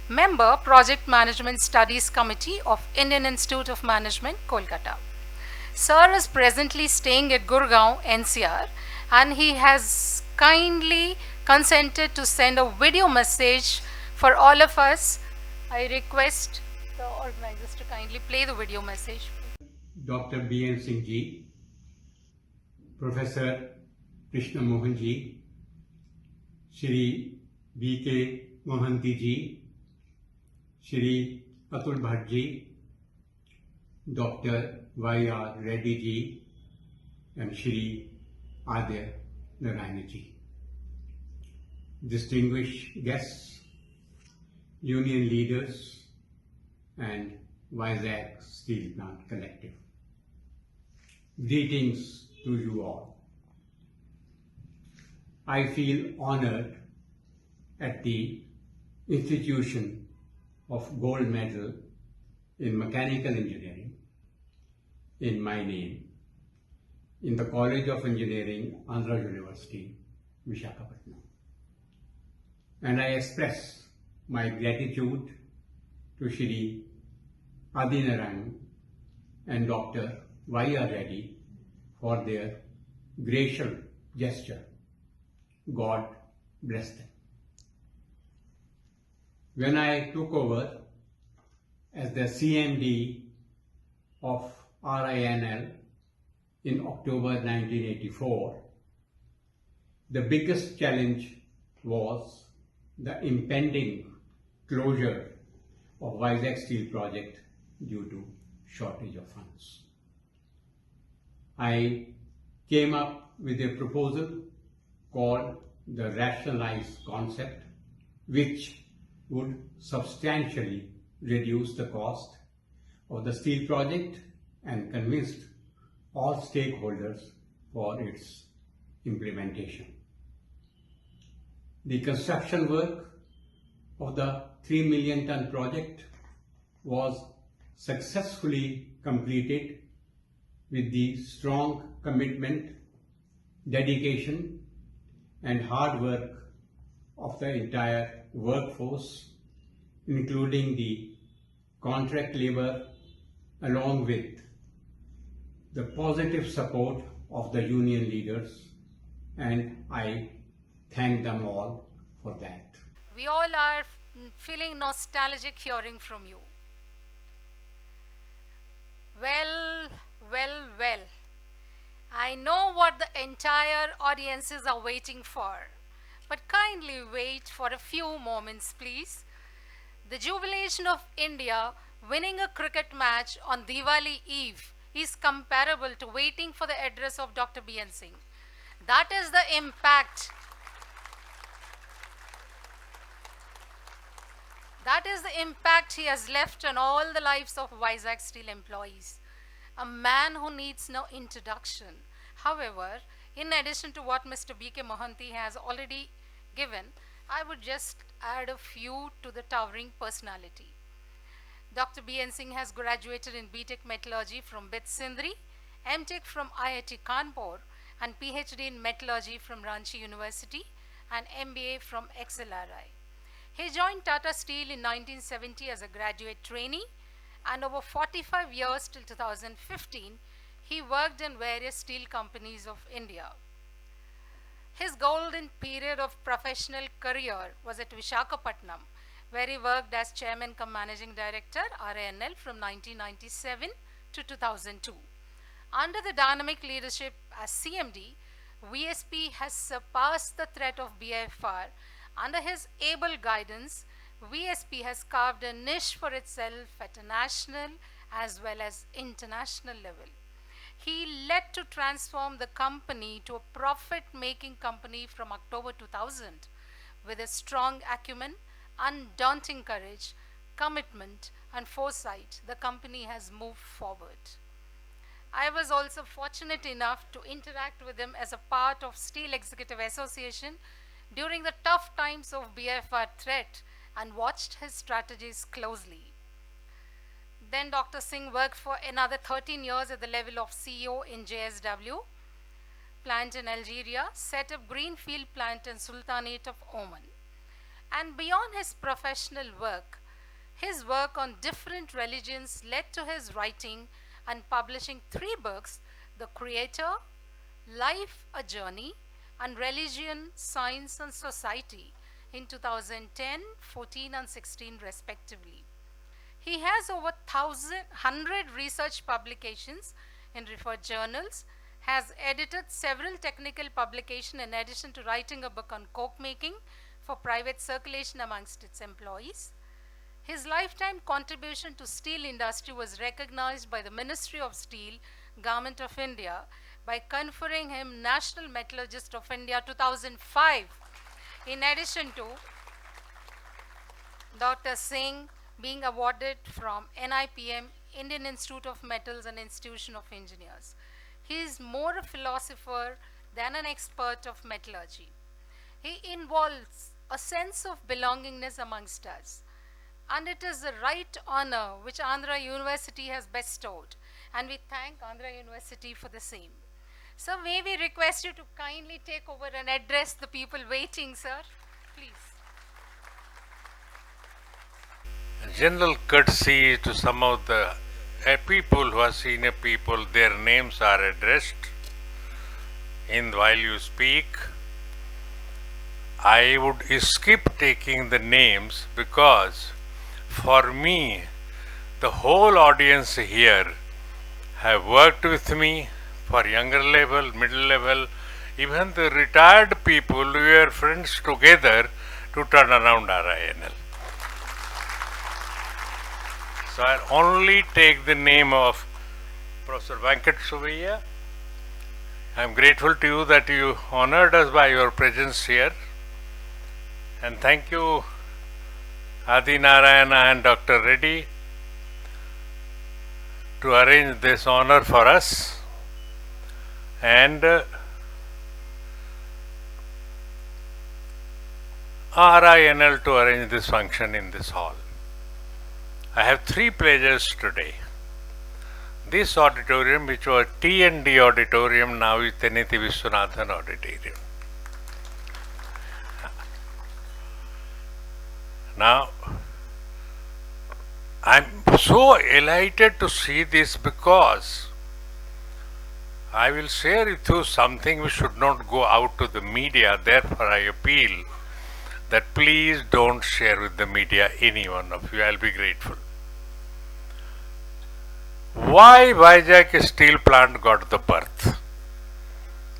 Member, Project Management Studies Committee of Indian Institute of Management, Kolkata. Sir is presently staying at Gurgaon, NCR, and he has kindly consented to send a video message for all of us. I request the organizers to kindly play the video message. Dr. B.N. Singh ji, Professor Krishna Mohan ji, Shri B.K. Mohanty ji, Shri Atul Bhatt ji, Dr. Y.R. Reddy ji, and Shri Adya Narayana ji. Distinguished guests, union leaders, and Vizag Steel Plant Collective. Greetings to you all. I feel honored at the institution of gold medal in mechanical engineering in my name in the College of Engineering, Andhra University, Visakhapatnam. And I express my gratitude to Shri Adinarayan and Dr. Y.R. Reddy for their gracious gesture. God bless them. When I took over as the CMD of RINL in October 1984, the biggest challenge was the impending closure of Vizag Steel project due to shortage of funds. I came up with a proposal called the rationalized concept, which would substantially reduce the cost of the steel project and convinced all stakeholders for its implementation. The construction work of the 3 million ton project was successfully completed with the strong commitment, dedication and hard work of the entire workforce, including the contract labor, along with the positive support of the union leaders, and I thank them all for that. We all are feeling nostalgic hearing from you. Well. I know what the entire audiences are waiting for, but kindly wait for a few moments, please. The jubilation of India winning a cricket match on Diwali Eve is comparable to waiting for the address of Dr. B.N. Singh. That is the impact. That is the impact he has left on all the lives of Vizag Steel employees. A man who needs no introduction. However, in addition to what Mr. B.K. Mohanty has already given, I would just add a few to the towering personality. Dr. B.N. Singh has graduated in B.Tech Metallurgy from BIT Sindri, M.Tech from IIT Kanpur, and PhD in Metallurgy from Ranchi University, and MBA from XLRI. He joined Tata Steel in 1970 as a graduate trainee, and over 45 years till 2015, he worked in various steel companies of India. His golden period of professional career was at Visakhapatnam, where he worked as Chairman cum Managing Director, RINL, from 1997 to 2002. Under the dynamic leadership as CMD, VSP has surpassed the threat of BFR. Under his able guidance, VSP has carved a niche for itself at a national as well as international level. He led to transform the company to a profit-making company from October 2000. With a strong acumen, undaunting courage, commitment and foresight, the company has moved forward. I was also fortunate enough to interact with him as a part of Steel Executive Association during the tough times of BFR threat and watched his strategies closely. Then Dr. Singh worked for another 13 years at the level of CEO in JSW plant in Algeria, set up Greenfield plant in Sultanate of Oman. And beyond his professional work, his work on different religions led to his writing and publishing 3 books, The Creator, Life a Journey, and Religion, Science and Society in 2010, 14 and 16 respectively. He has over 100 research publications in referred journals, has edited several technical publications in addition to writing a book on coke making for private circulation amongst its employees. His lifetime contribution to steel industry was recognized by the Ministry of Steel, Government of India, by conferring him National Metallurgist of India 2005. In addition to Dr. Singh being awarded from NIPM, Indian Institute of Metals and Institution of Engineers. He is more a philosopher than an expert of metallurgy. He involves a sense of belongingness amongst us, and it is the right honor which Andhra University has bestowed, and we thank Andhra University for the same. So may we request you to kindly take over and address the people waiting, sir, please. General courtesy to some of the people who are senior people, their names are addressed in while you speak. I would skip taking the names because for me, the whole audience here have worked with me for younger level, middle level, even the retired people, we were friends together to turn around RINL. So I'll only take the name of Professor Venkat Subbiya. I'm grateful to you that you honored us by your presence here. And thank you Adi Narayana and Dr. Reddy to arrange this honor for us. And RINL to arrange this function in this hall. I have three pleasures today. This auditorium, which was T&D auditorium, now is Teneti Viswanathan auditorium. Now, I'm so elated to see this because I will share with you something which should not go out to the media. Therefore, I appeal that please don't share with the media any one of you. I'll be grateful. Why Vizag steel plant got the birth?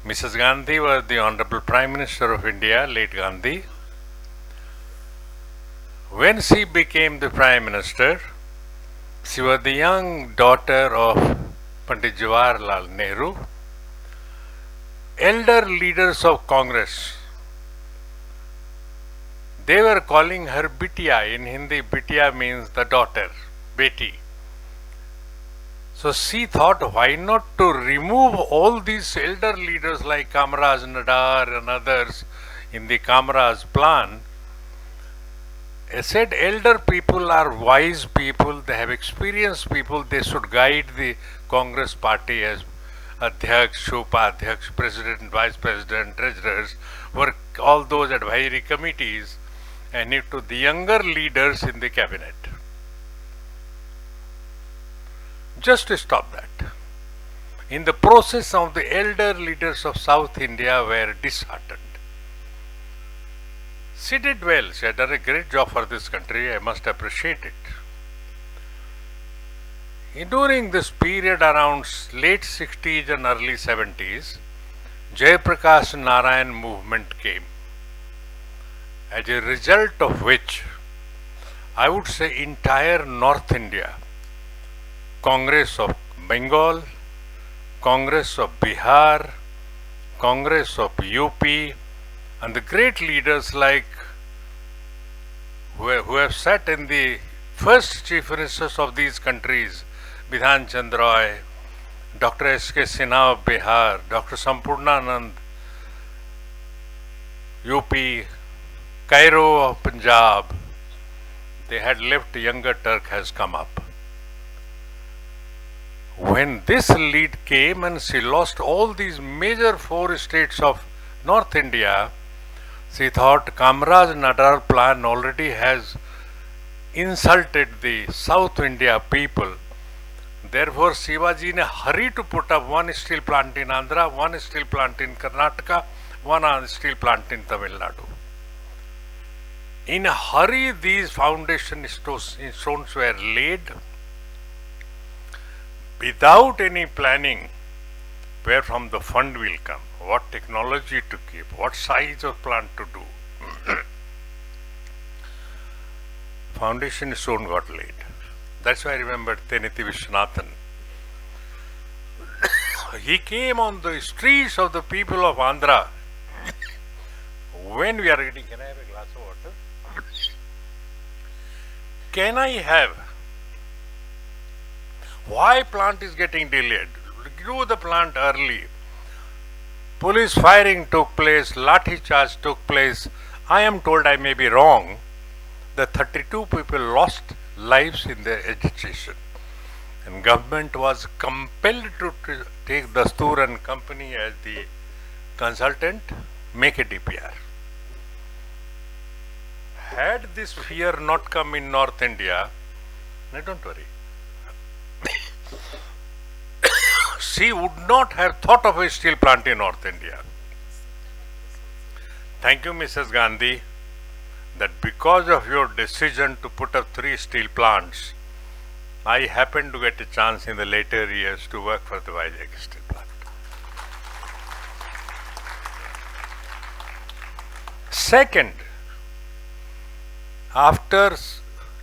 Mrs. Gandhi was the Honorable Prime Minister of India, late Gandhi. When she became the Prime Minister, she was the young daughter of Pandit Jawaharlal Nehru. Elder leaders of Congress, they were calling her Bitiya. In Hindi, Bitiya means the daughter, Beti. So she thought, why not to remove all these elder leaders like Kamaraj Nadar and others in the Kamaraj plan. I said elder people are wise people, they have experienced people, they should guide the Congress party as Adhyaksh, Upadhyaksh, President, Vice President, Treasurers, work all those advisory committees and it to the younger leaders in the cabinet. Just to stop that. In the process of the elder leaders of South India were disheartened. She did well. She had done a great job for this country. I must appreciate it. During this period around late 60s and early 70s, Jayaprakash Narayan movement came. As a result of which, I would say entire North India, Congress of Bengal, Congress of Bihar, Congress of UP, and the great leaders like who have sat in the first chief ministers of these countries, Bidhan Chandra Roy, Dr. S.K. Sinha of Bihar, Dr. Sampurnanand, UP, Cairo of Punjab, they had left. Younger Turk has come up. When this lead came and she lost all these major four states of North India, she thought Kamaraj Nadar plan already has insulted the South India people. Therefore, Shivaji ne hurry to put up one steel plant in Andhra, one steel plant in Karnataka, one steel plant in Tamil Nadu. In a hurry, these foundation stones were laid without any planning where from the fund will come, what technology to keep, what size of plant to do. Foundation stone got laid. That's why I remember Teneti Viswanathan. He came on the streets of the people of Andhra. When we are eating, can I have a glass of water? Can I have? Why plant is getting delayed? Do the plant early. Police firing took place, lathi charge took place. I am told, I may be wrong, that 32 people lost lives in their agitation. And government was compelled to take Dastur and company as the consultant, make a DPR. Had this fear not come in North India, no, don't worry, she would not have thought of a steel plant in North India. thank you, Mrs. Gandhi, that because of your decision to put up 3 steel plants, I happened to get a chance in the later years to work for the Vizag steel plant. Second, after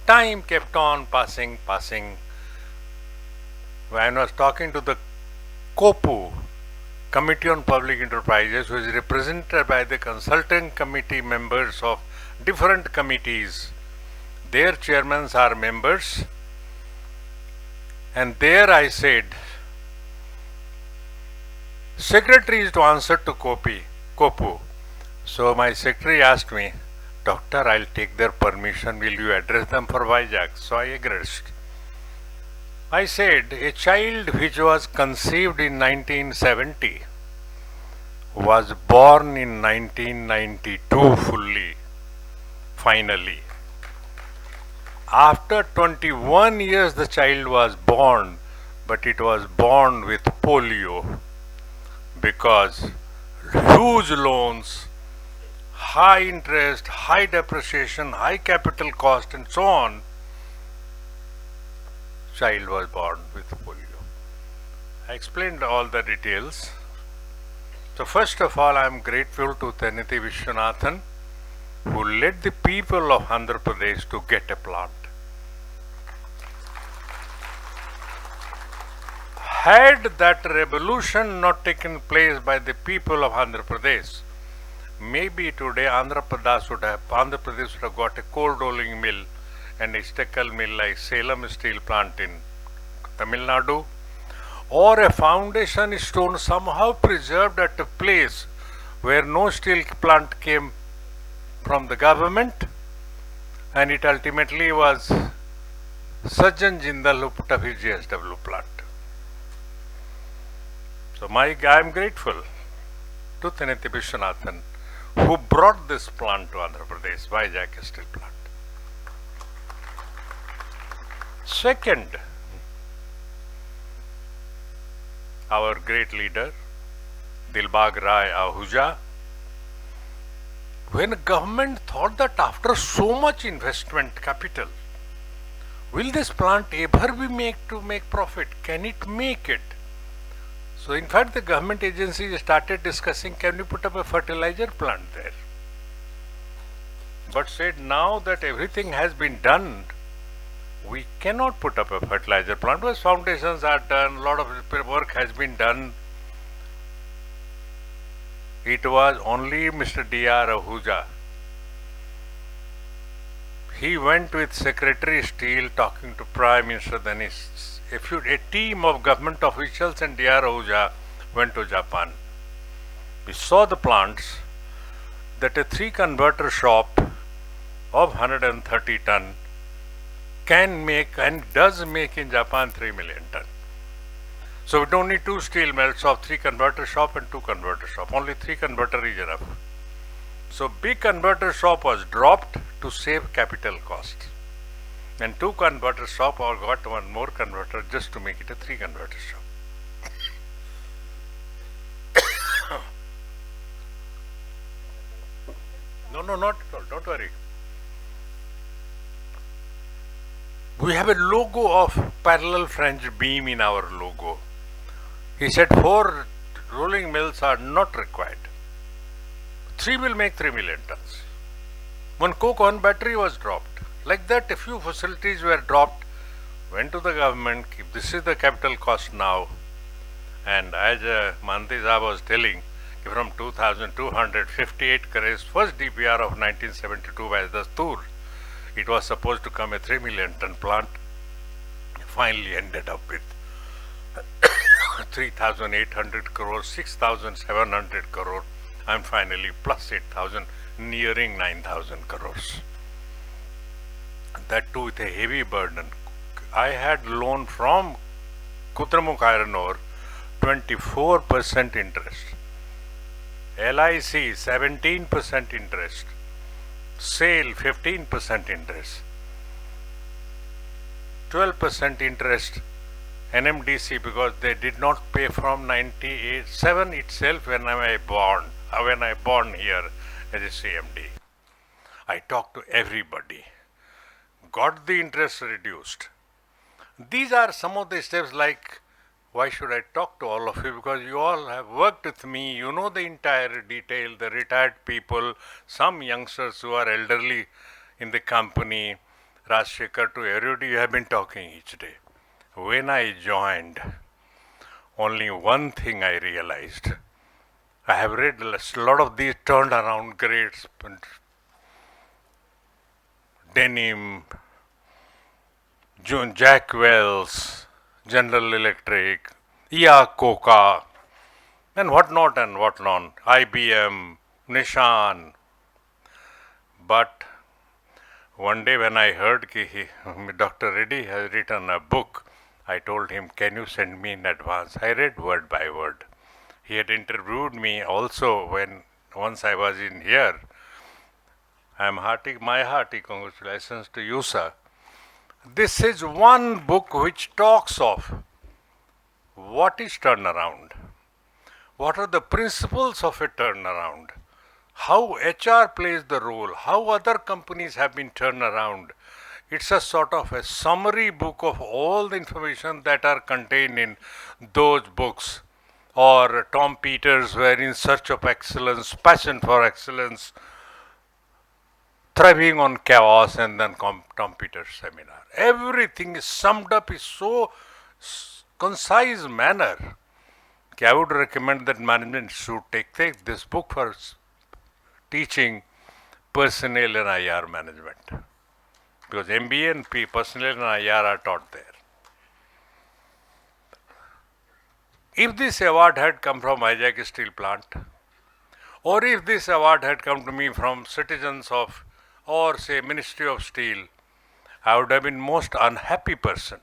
time kept on passing, when I was talking to the COPU, Committee on Public Enterprises, who is represented by the consultant committee members of different committees. Their chairmen are members. And there I said, secretary is to answer to COPU. So my secretary asked me, Doctor, I'll take their permission. Will you address them for Vizag? So I agreed. I said, a child which was conceived in 1970 was born in 1992 fully, finally. After 21 years the child was born, but it was born with polio because huge loans, high interest, high depreciation, high capital cost and so on. Child was born with polio. I explained all the details. So first of all, I am grateful to Thaneti Vishwanathan, who led the people of Andhra Pradesh to get a plant. Had that revolution not taken place by the people of Andhra Pradesh, maybe today Andhra Pradesh would have got a cold rolling mill and a stickle mill like Salem steel plant in Tamil Nadu, or a foundation stone somehow preserved at a place where no steel plant came from the government, and it ultimately was Sajjan Jindal who put up his GSW plant. So I am grateful to Thaneti Vishwanathan who brought this plant to Andhra Pradesh, Vizag steel plant. Second, our great leader, Dilbag Rai Ahuja, when government thought that after so much investment capital, will this plant ever be made to make profit? Can it make it? So in fact the government agencies started discussing, can we put up a fertilizer plant there? But said now that everything has been done, we cannot put up a fertilizer plant because foundations are done, a lot of work has been done. It was only Mr. D.R. Ahuja. He went with Secretary Steel talking to Prime Minister, then a team of government officials and D.R. Ahuja went to Japan. We saw the plants that a 3 converter shop of 130 ton can make and does make in Japan 3 million ton. So we don't need 2 steel mills of 3 converter shop and 2 converter shop. Only 3 converter is enough. So big converter shop was dropped to save capital cost. And 2 converter shop or got 1 more converter just to make it a 3 converter shop. No, not at all. Don't worry. We have a logo of parallel French beam in our logo. He said 4 rolling mills are not required. 3 will make 3 million tons. 1 coke, 1 battery was dropped. Like that, a few facilities were dropped, went to the government, this is the capital cost now. And as Mantiza was telling, from 2,258 crores, first DPR of 1972 by Dastur, it was supposed to come a 3 million ton plant, finally ended up with 3,800 crores, 6,700 crores, and finally plus 8,000, nearing 9,000 crores. That too with a heavy burden. I had loan from Kutramukh Iron Ore 24% interest, LIC 17% interest, SAIL 15% interest, 12% interest NMDC because they did not pay from 97 itself when I born here, as a CMD. I talked to everybody, got the interest reduced. These are some of the steps. Like, why should I talk to all of you? Because you all have worked with me, you know the entire detail, the retired people, some youngsters who are elderly in the company, Rajshekhar to everybody you have been talking each day. When I joined, only one thing I realized. I have read a lot of these turnaround grades, Denim, Jack Wells, General Electric, Coca, and whatnot, IBM, Nishan. But one day when I heard Dr. Reddy has written a book, I told him, can you send me in advance? I read word by word. He had interviewed me also once I was in here. My hearty congratulations to you, sir. This is one book which talks of what is turnaround, what are the principles of a turnaround, how HR plays the role, how other companies have been turned around. It's a sort of a summary book of all the information that are contained in those books. Or Tom Peters were In Search of Excellence, Passion for Excellence, Thriving on Chaos, and then Tom Peters seminar. Everything is summed up in so concise manner. I would recommend that management should take this book for teaching personnel and IR management. Because MBA and personnel and IR are taught there. If this award had come from Vizag Steel Plant, or if this award had come to me from citizens of, or say Ministry of Steel, I would have been most unhappy person.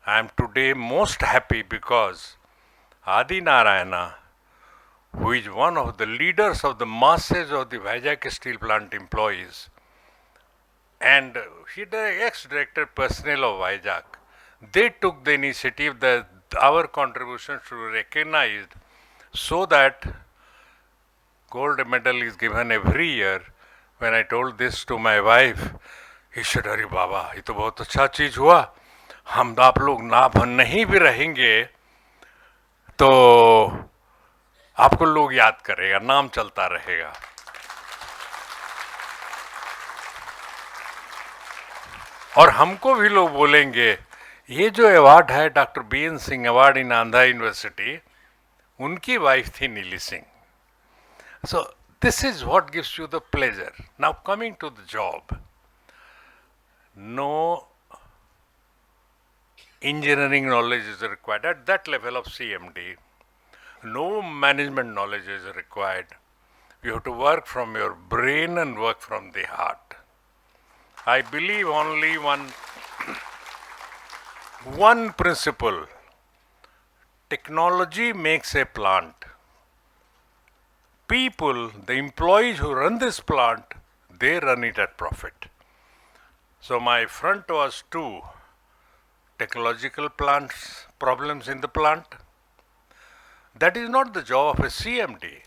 I am today most happy because Adi Narayana, who is one of the leaders of the masses of the Vizag Steel Plant employees, and he is the ex-director personnel of Vizag, they took the initiative that our contributions should be recognized so that gold medal is given every year. When I told this to my wife, he said, "अरे बाबा, ये तो बहुत अच्छा चीज हुआ. हम आप लोग ना नहीं भी रहेंगे तो आपको लोग याद करेगा, नाम चलता रहेगा." और हमको भी लोग बोलेंगे, ये जो अवार्ड है doctor B N Singh award in Andhra university, उनकी वाइफ थी Neeli Singh. So this is what gives you the pleasure. Now coming to the job, no engineering knowledge is required at that level of CMD. No management knowledge is required. You have to work from your brain and work from the heart. I believe only one principle. Technology makes a plant. People, the employees who run this plant, they run it at profit. So my front was two technological problems in the plant. That is not the job of a CMD.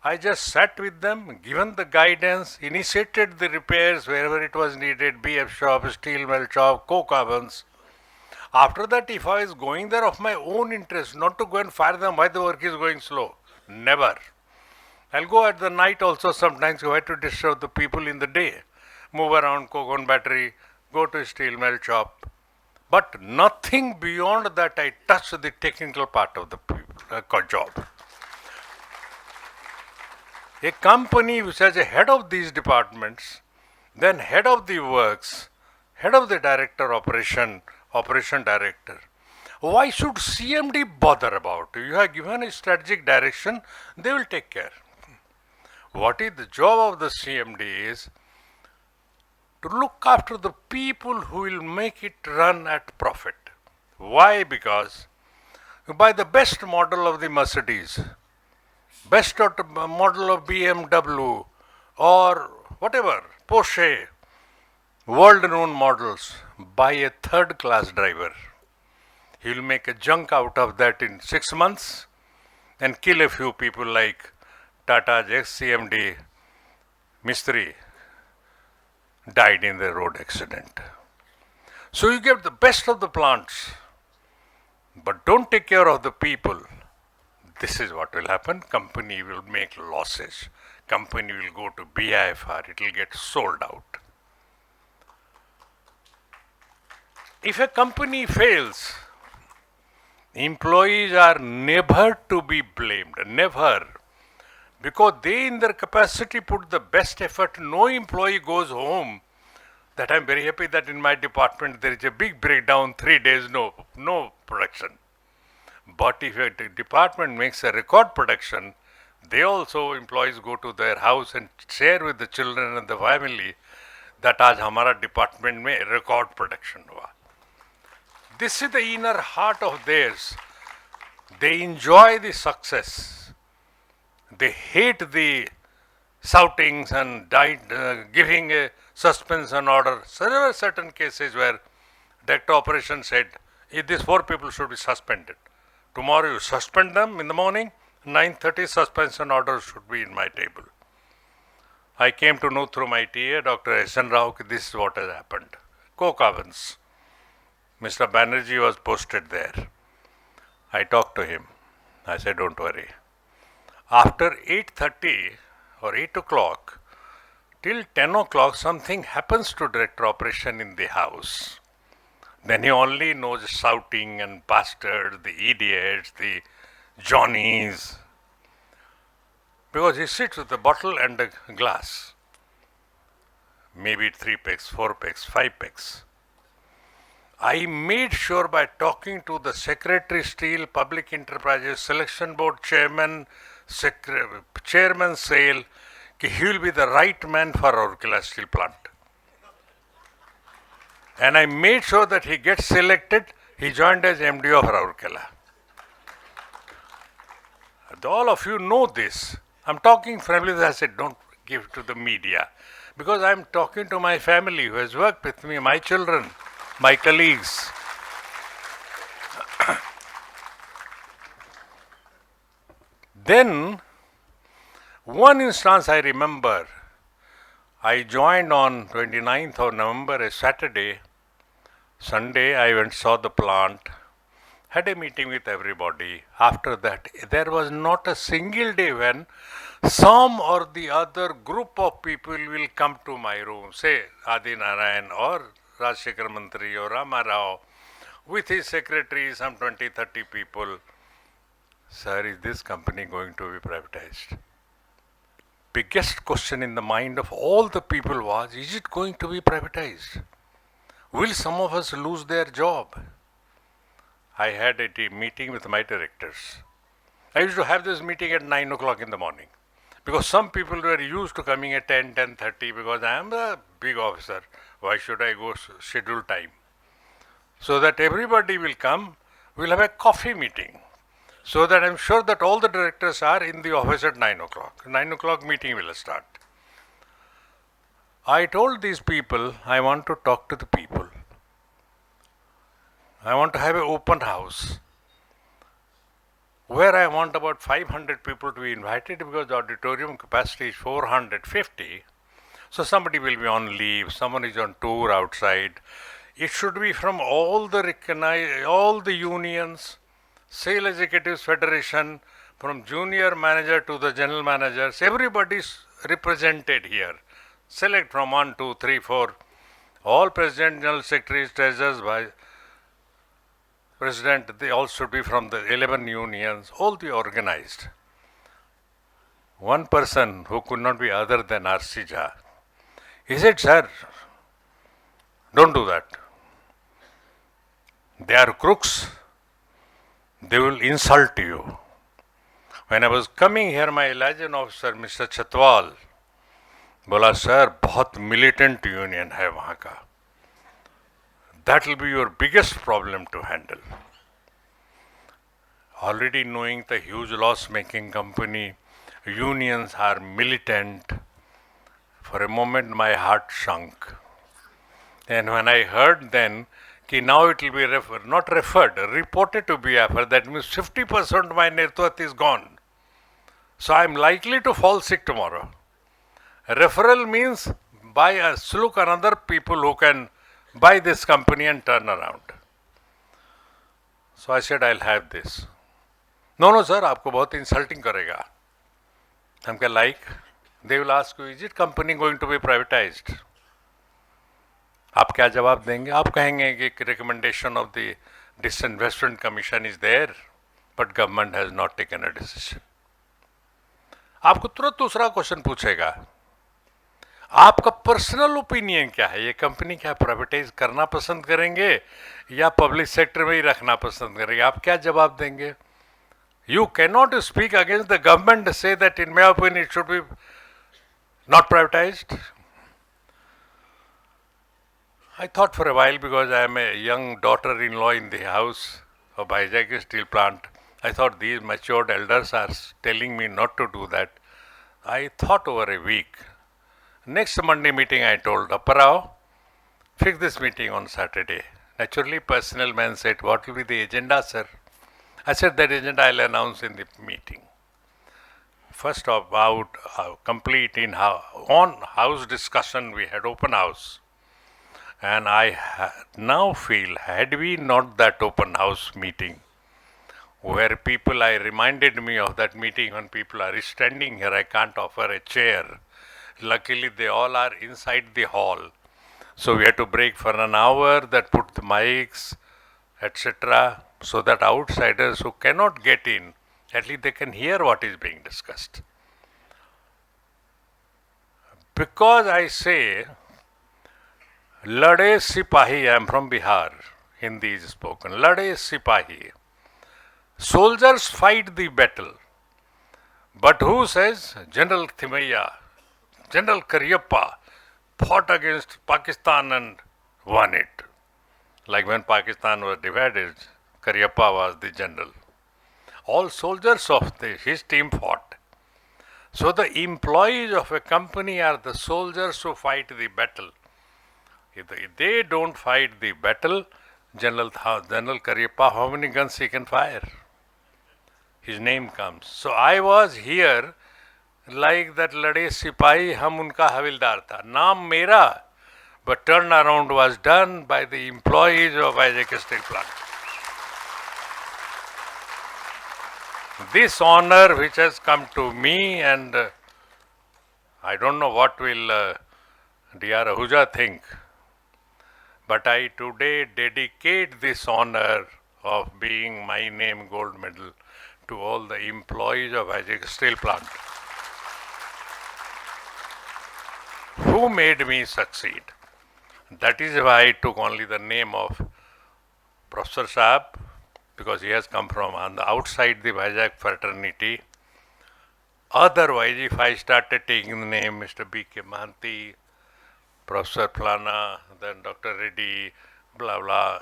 I just sat with them, given the guidance, initiated the repairs wherever it was needed, BF shop, steel mill shop, coke ovens. After that, if I was going there of my own interest, not to go and fire them why the work is going slow, never. I'll go at the night also sometimes, go to disturb the people in the day, move around coke battery, go to steel mill shop. But nothing beyond that I touch the technical part of the job. A company which has a head of these departments, then head of the works, head of the director operation director. Why should CMD bother about it? You have given a strategic direction, they will take care. What is the job of the CMD is to look after the people who will make it run at profit. Why? Because you buy the best model of the Mercedes, best model of BMW or whatever, Porsche, world-known models, buy a third-class driver. He will make a junk out of that in 6 months and kill a few people like Tata's ex-CMD, Mistry, died in the road accident. So you get the best of the plants, but don't take care of the people. This is what will happen. Company will make losses. Company will go to BIFR. It will get sold out. If a company fails, employees are never to be blamed. Never. Because they in their capacity put the best effort. No employee goes home that I'm very happy that in my department there is a big breakdown, 3 days, no production. But if a department makes a record production, they also, employees go to their house and share with the children and the family that आज हमारा department में record production हुआ. This is the inner heart of theirs. They enjoy the success. They hate the shoutings and giving a suspension order. There were certain cases where director operation said, these 4 people should be suspended. Tomorrow you suspend them in the morning, 9:30 suspension order should be in my table. I came to know through my TA, Dr. S.N. Rao, this is what has happened. Coke ovens. Mr. Banerjee was posted there. I talked to him. I said, don't worry. After 8:30 or 8 o'clock, till 10 o'clock, something happens to director operation in the house. Then he only knows shouting and bastards, the idiots, the Johnnies. Because he sits with a bottle and a glass. Maybe 3 packs, 4 packs, 5 packs. I made sure by talking to the Secretary Steel, Public Enterprises, Selection Board Chairman, Chairman Sale, he will be the right man for Rourkela Steel Plant. And I made sure that he gets selected. He joined as MD of Rourkela. All of you know this. I'm talking frankly, I said, don't give to the media. Because I'm talking to my family who has worked with me, my children, my colleagues. Then, one instance I remember, I joined on 29th of November, a Saturday. Sunday, I went saw the plant, had a meeting with everybody. After that, there was not a single day when some or the other group of people will come to my room, say Adi Narayan or Rajshekhar Mantri or Rama Rao, with his secretary, some 20-30 people. Sir, is this company going to be privatized? Biggest question in the mind of all the people was, is it going to be privatized? Will some of us lose their job? I had a meeting with my directors. I used to have this meeting at 9 o'clock in the morning. Because some people were used to coming at 10, 10:30 because I am a big officer. Why should I go schedule time? So that everybody will come, we'll have a coffee meeting. So that I'm sure that all the directors are in the office at 9 o'clock. 9 o'clock meeting will start. I told these people, I want to talk to the people. I want to have an open house where I want about 500 people to be invited because the auditorium capacity is 450. So somebody will be on leave, someone is on tour outside. It should be from all the unions, Sale Executives Federation, from junior manager to the general managers, everybody is represented here. Select from 1, 2, 3, 4. All president, general secretaries, treasurers, by president, they all should be from the 11 unions, all the organized. One person who could not be other than R.C. Jha, he said, sir, don't do that. They are crooks. They will insult you. When I was coming here, my liaison officer, Mr. Chatwal, बोला sir बहुत militant union है वहाँ का. That will be your biggest problem to handle. Already knowing the huge loss-making company, unions are militant. For a moment, my heart sunk. And when I heard then, कि now it will be reported to BIFR, that means 50% of my net worth is gone. So I'm likely to fall sick tomorrow. Referral means buy us, look another people who can buy this company and turn around. So I said, I'll have this. No, sir, आपको बहुत insulting करेगा. हम क्या like? They will ask you, is it company going to be privatized? आप क्या जवाब देंगे? आप कहेंगे कि recommendation of the disinvestment commission is there, but government has not taken a decision. आपको तुरंत दूसरा क्वेश्चन पूछेगा, आपका पर्सनल ओपिनियन क्या है? ये कंपनी क्या प्राइवेटाइज करना पसंद करेंगे या पब्लिक सेक्टर में ही रखना पसंद करेंगे? आप क्या जवाब देंगे? You can not speak against the government, say that in my opinion it should be not privatised. I thought for a while, because I am a young daughter-in-law in the house of Vizag steel plant, I thought these matured elders are telling me not to do that. I thought over a week. Next Monday meeting I told Apparao, fix this meeting on Saturday. Naturally, personal man said, what will be the agenda, sir? I said, that agenda I'll announce in the meeting. First about complete on house discussion, we had open house. And I now feel, had we not that open house meeting, where people, I reminded me of that meeting when people are standing here, I can't offer a chair. Luckily, they all are inside the hall. So we had to break for an hour, that put the mics, etc., so that outsiders who cannot get in, at least they can hear what is being discussed. Because I say, Lade Sipahi, I am from Bihar, Hindi is spoken. Lade Sipahi. Soldiers fight the battle. But who says? General Thimaiya, General Karyappa fought against Pakistan and won it. Like when Pakistan was divided, Karyappa was the general. All soldiers of his team fought. So the employees of a company are the soldiers who fight the battle. If they don't fight the battle, General Karyappa, how many guns he can fire? His name comes. So I was here like that Lade Sipahi, hum unka havildar tha. Naam mera, but turnaround was done by the employees of Vizag steel plant. This honor which has come to me, and I don't know what will Dr. Ahuja think, but I today dedicate this honor of being my name gold medal to all the employees of Vizag steel plant who made me succeed. That is why I took only the name of Professor Saab, because he has come from on the outside the Vizag fraternity. Otherwise, if I started taking the name Mr. B.K. Mahanti, Professor Plana, then Dr. Reddy, blah blah.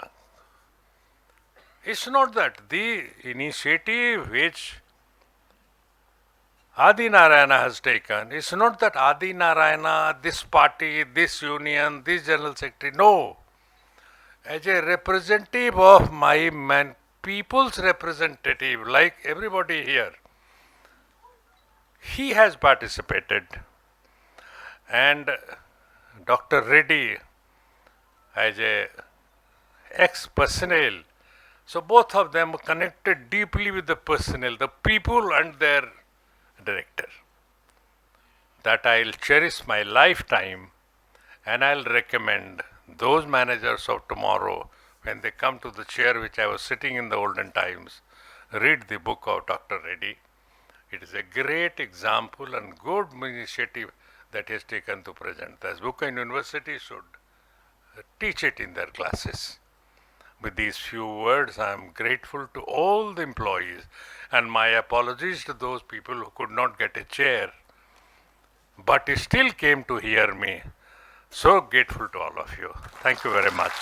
It's not that. The initiative which Adi Narayana has taken, it's not that Adi Narayana, this party, this union, this general secretary. No. As a representative of my people's representative, like everybody here, he has participated. And Dr. Reddy, as a ex-personnel, so both of them connected deeply with the personnel, the people and their director. That I'll cherish my lifetime, and I'll recommend those managers of tomorrow, when they come to the chair which I was sitting in the olden times, read the book of Dr. Reddy. It is a great example and good initiative that he has taken to present. As Bucha University should teach it in their classes. With these few words, I am grateful to all the employees, and my apologies to those people who could not get a chair, but still came to hear me. So grateful to all of you. Thank you very much.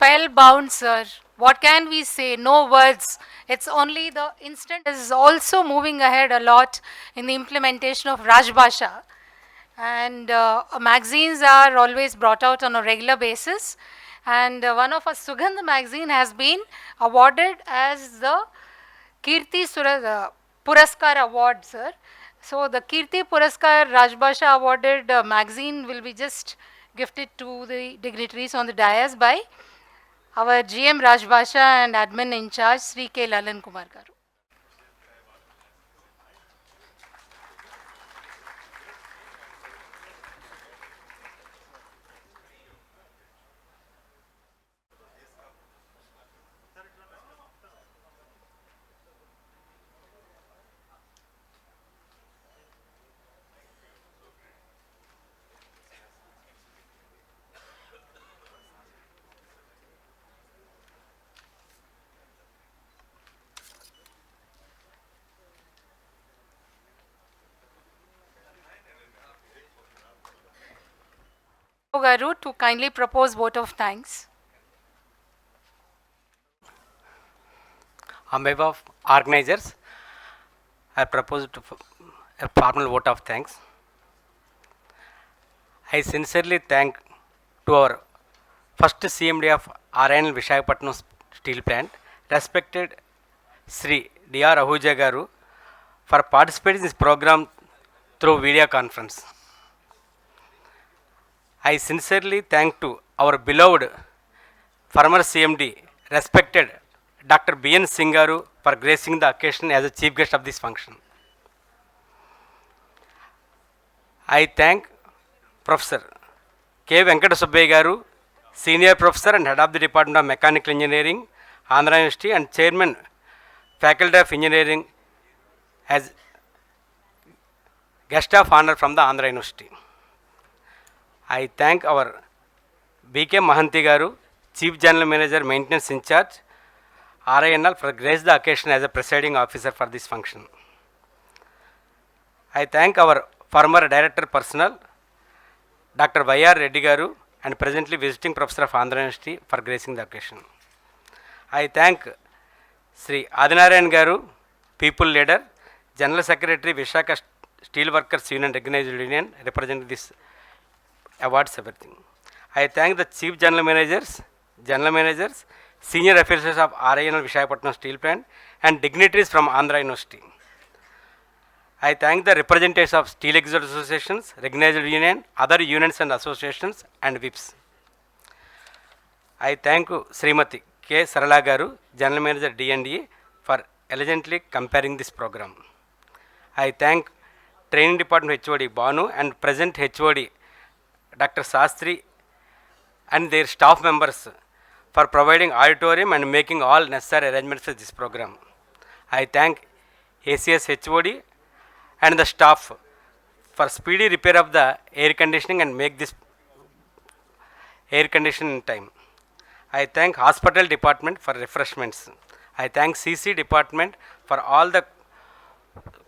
spellbound, sir. What can we say? No words. It's only the instant is also moving ahead a lot in the implementation of Rajbhasha. And magazines are always brought out on a regular basis. And one of our Sugandh magazine has been awarded as the Kirti Puraskar Award, sir. So the Kirti Puraskar Rajbhasha awarded magazine will be just gifted to the dignitaries on the dais by our GM Rajbhasha and admin in charge Sri K. Lalan Kumar Garu. Garu to kindly propose vote of thanks. On behalf of organizers, I propose a formal vote of thanks. I sincerely thank to our first CMD of RINL Visakhapatnam Steel Plant, respected Sri D.R. Ahuja Garu, for participating in this program through video conference. I sincerely thank to our beloved former CMD, respected Dr. B.N. Singh Garu, for gracing the occasion as a chief guest of this function. I thank Professor K. Venkata Subbaya Garu, Senior Professor and Head of the Department of Mechanical Engineering, Andhra University, and Chairman, Faculty of Engineering, as Guest of Honor from the Andhra University. I thank our B.K. Mahanti Garu, Chief General Manager, Maintenance in Charge, RINL, for grace the occasion as a presiding officer for this function. I thank our former Director Personnel, Dr. Y.R. Reddy Garu, and presently visiting Professor of Andhra University, for gracing the occasion. I thank Sri Adinarayan Garu, People Leader, General Secretary, Vishaka Steelworkers Union, Recognized Union, representing this awards, everything. I thank the Chief General Managers, Senior Officers of RINL Visakhapatnam Steel Plant, and dignitaries from Andhra University. I thank the representatives of Steel Executive Associations, Recognized Union, other unions and associations, and VIPs. I thank Srimati K. Sarala Garu, General Manager D&E, for elegantly comparing this program. I thank Training Department HOD Banu and present HOD Dr. Sastri and their staff members for providing auditorium and making all necessary arrangements for this program. I thank ACS HOD and the staff for speedy repair of the air conditioning and make this air conditioning in time. I thank Hospital Department for refreshments. I thank CC Department for all the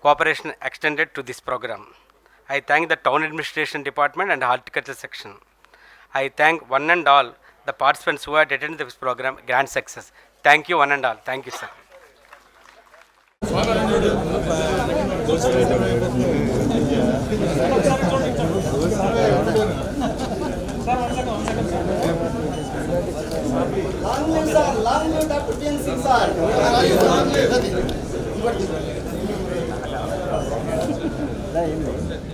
cooperation extended to this program. I thank the Town Administration Department and Horticulture Section. I thank one and all the participants who had attended this program. Grand success. Thank you one and all. Thank you, sir. Long live Dr. B.N. Singh, sir. Long live.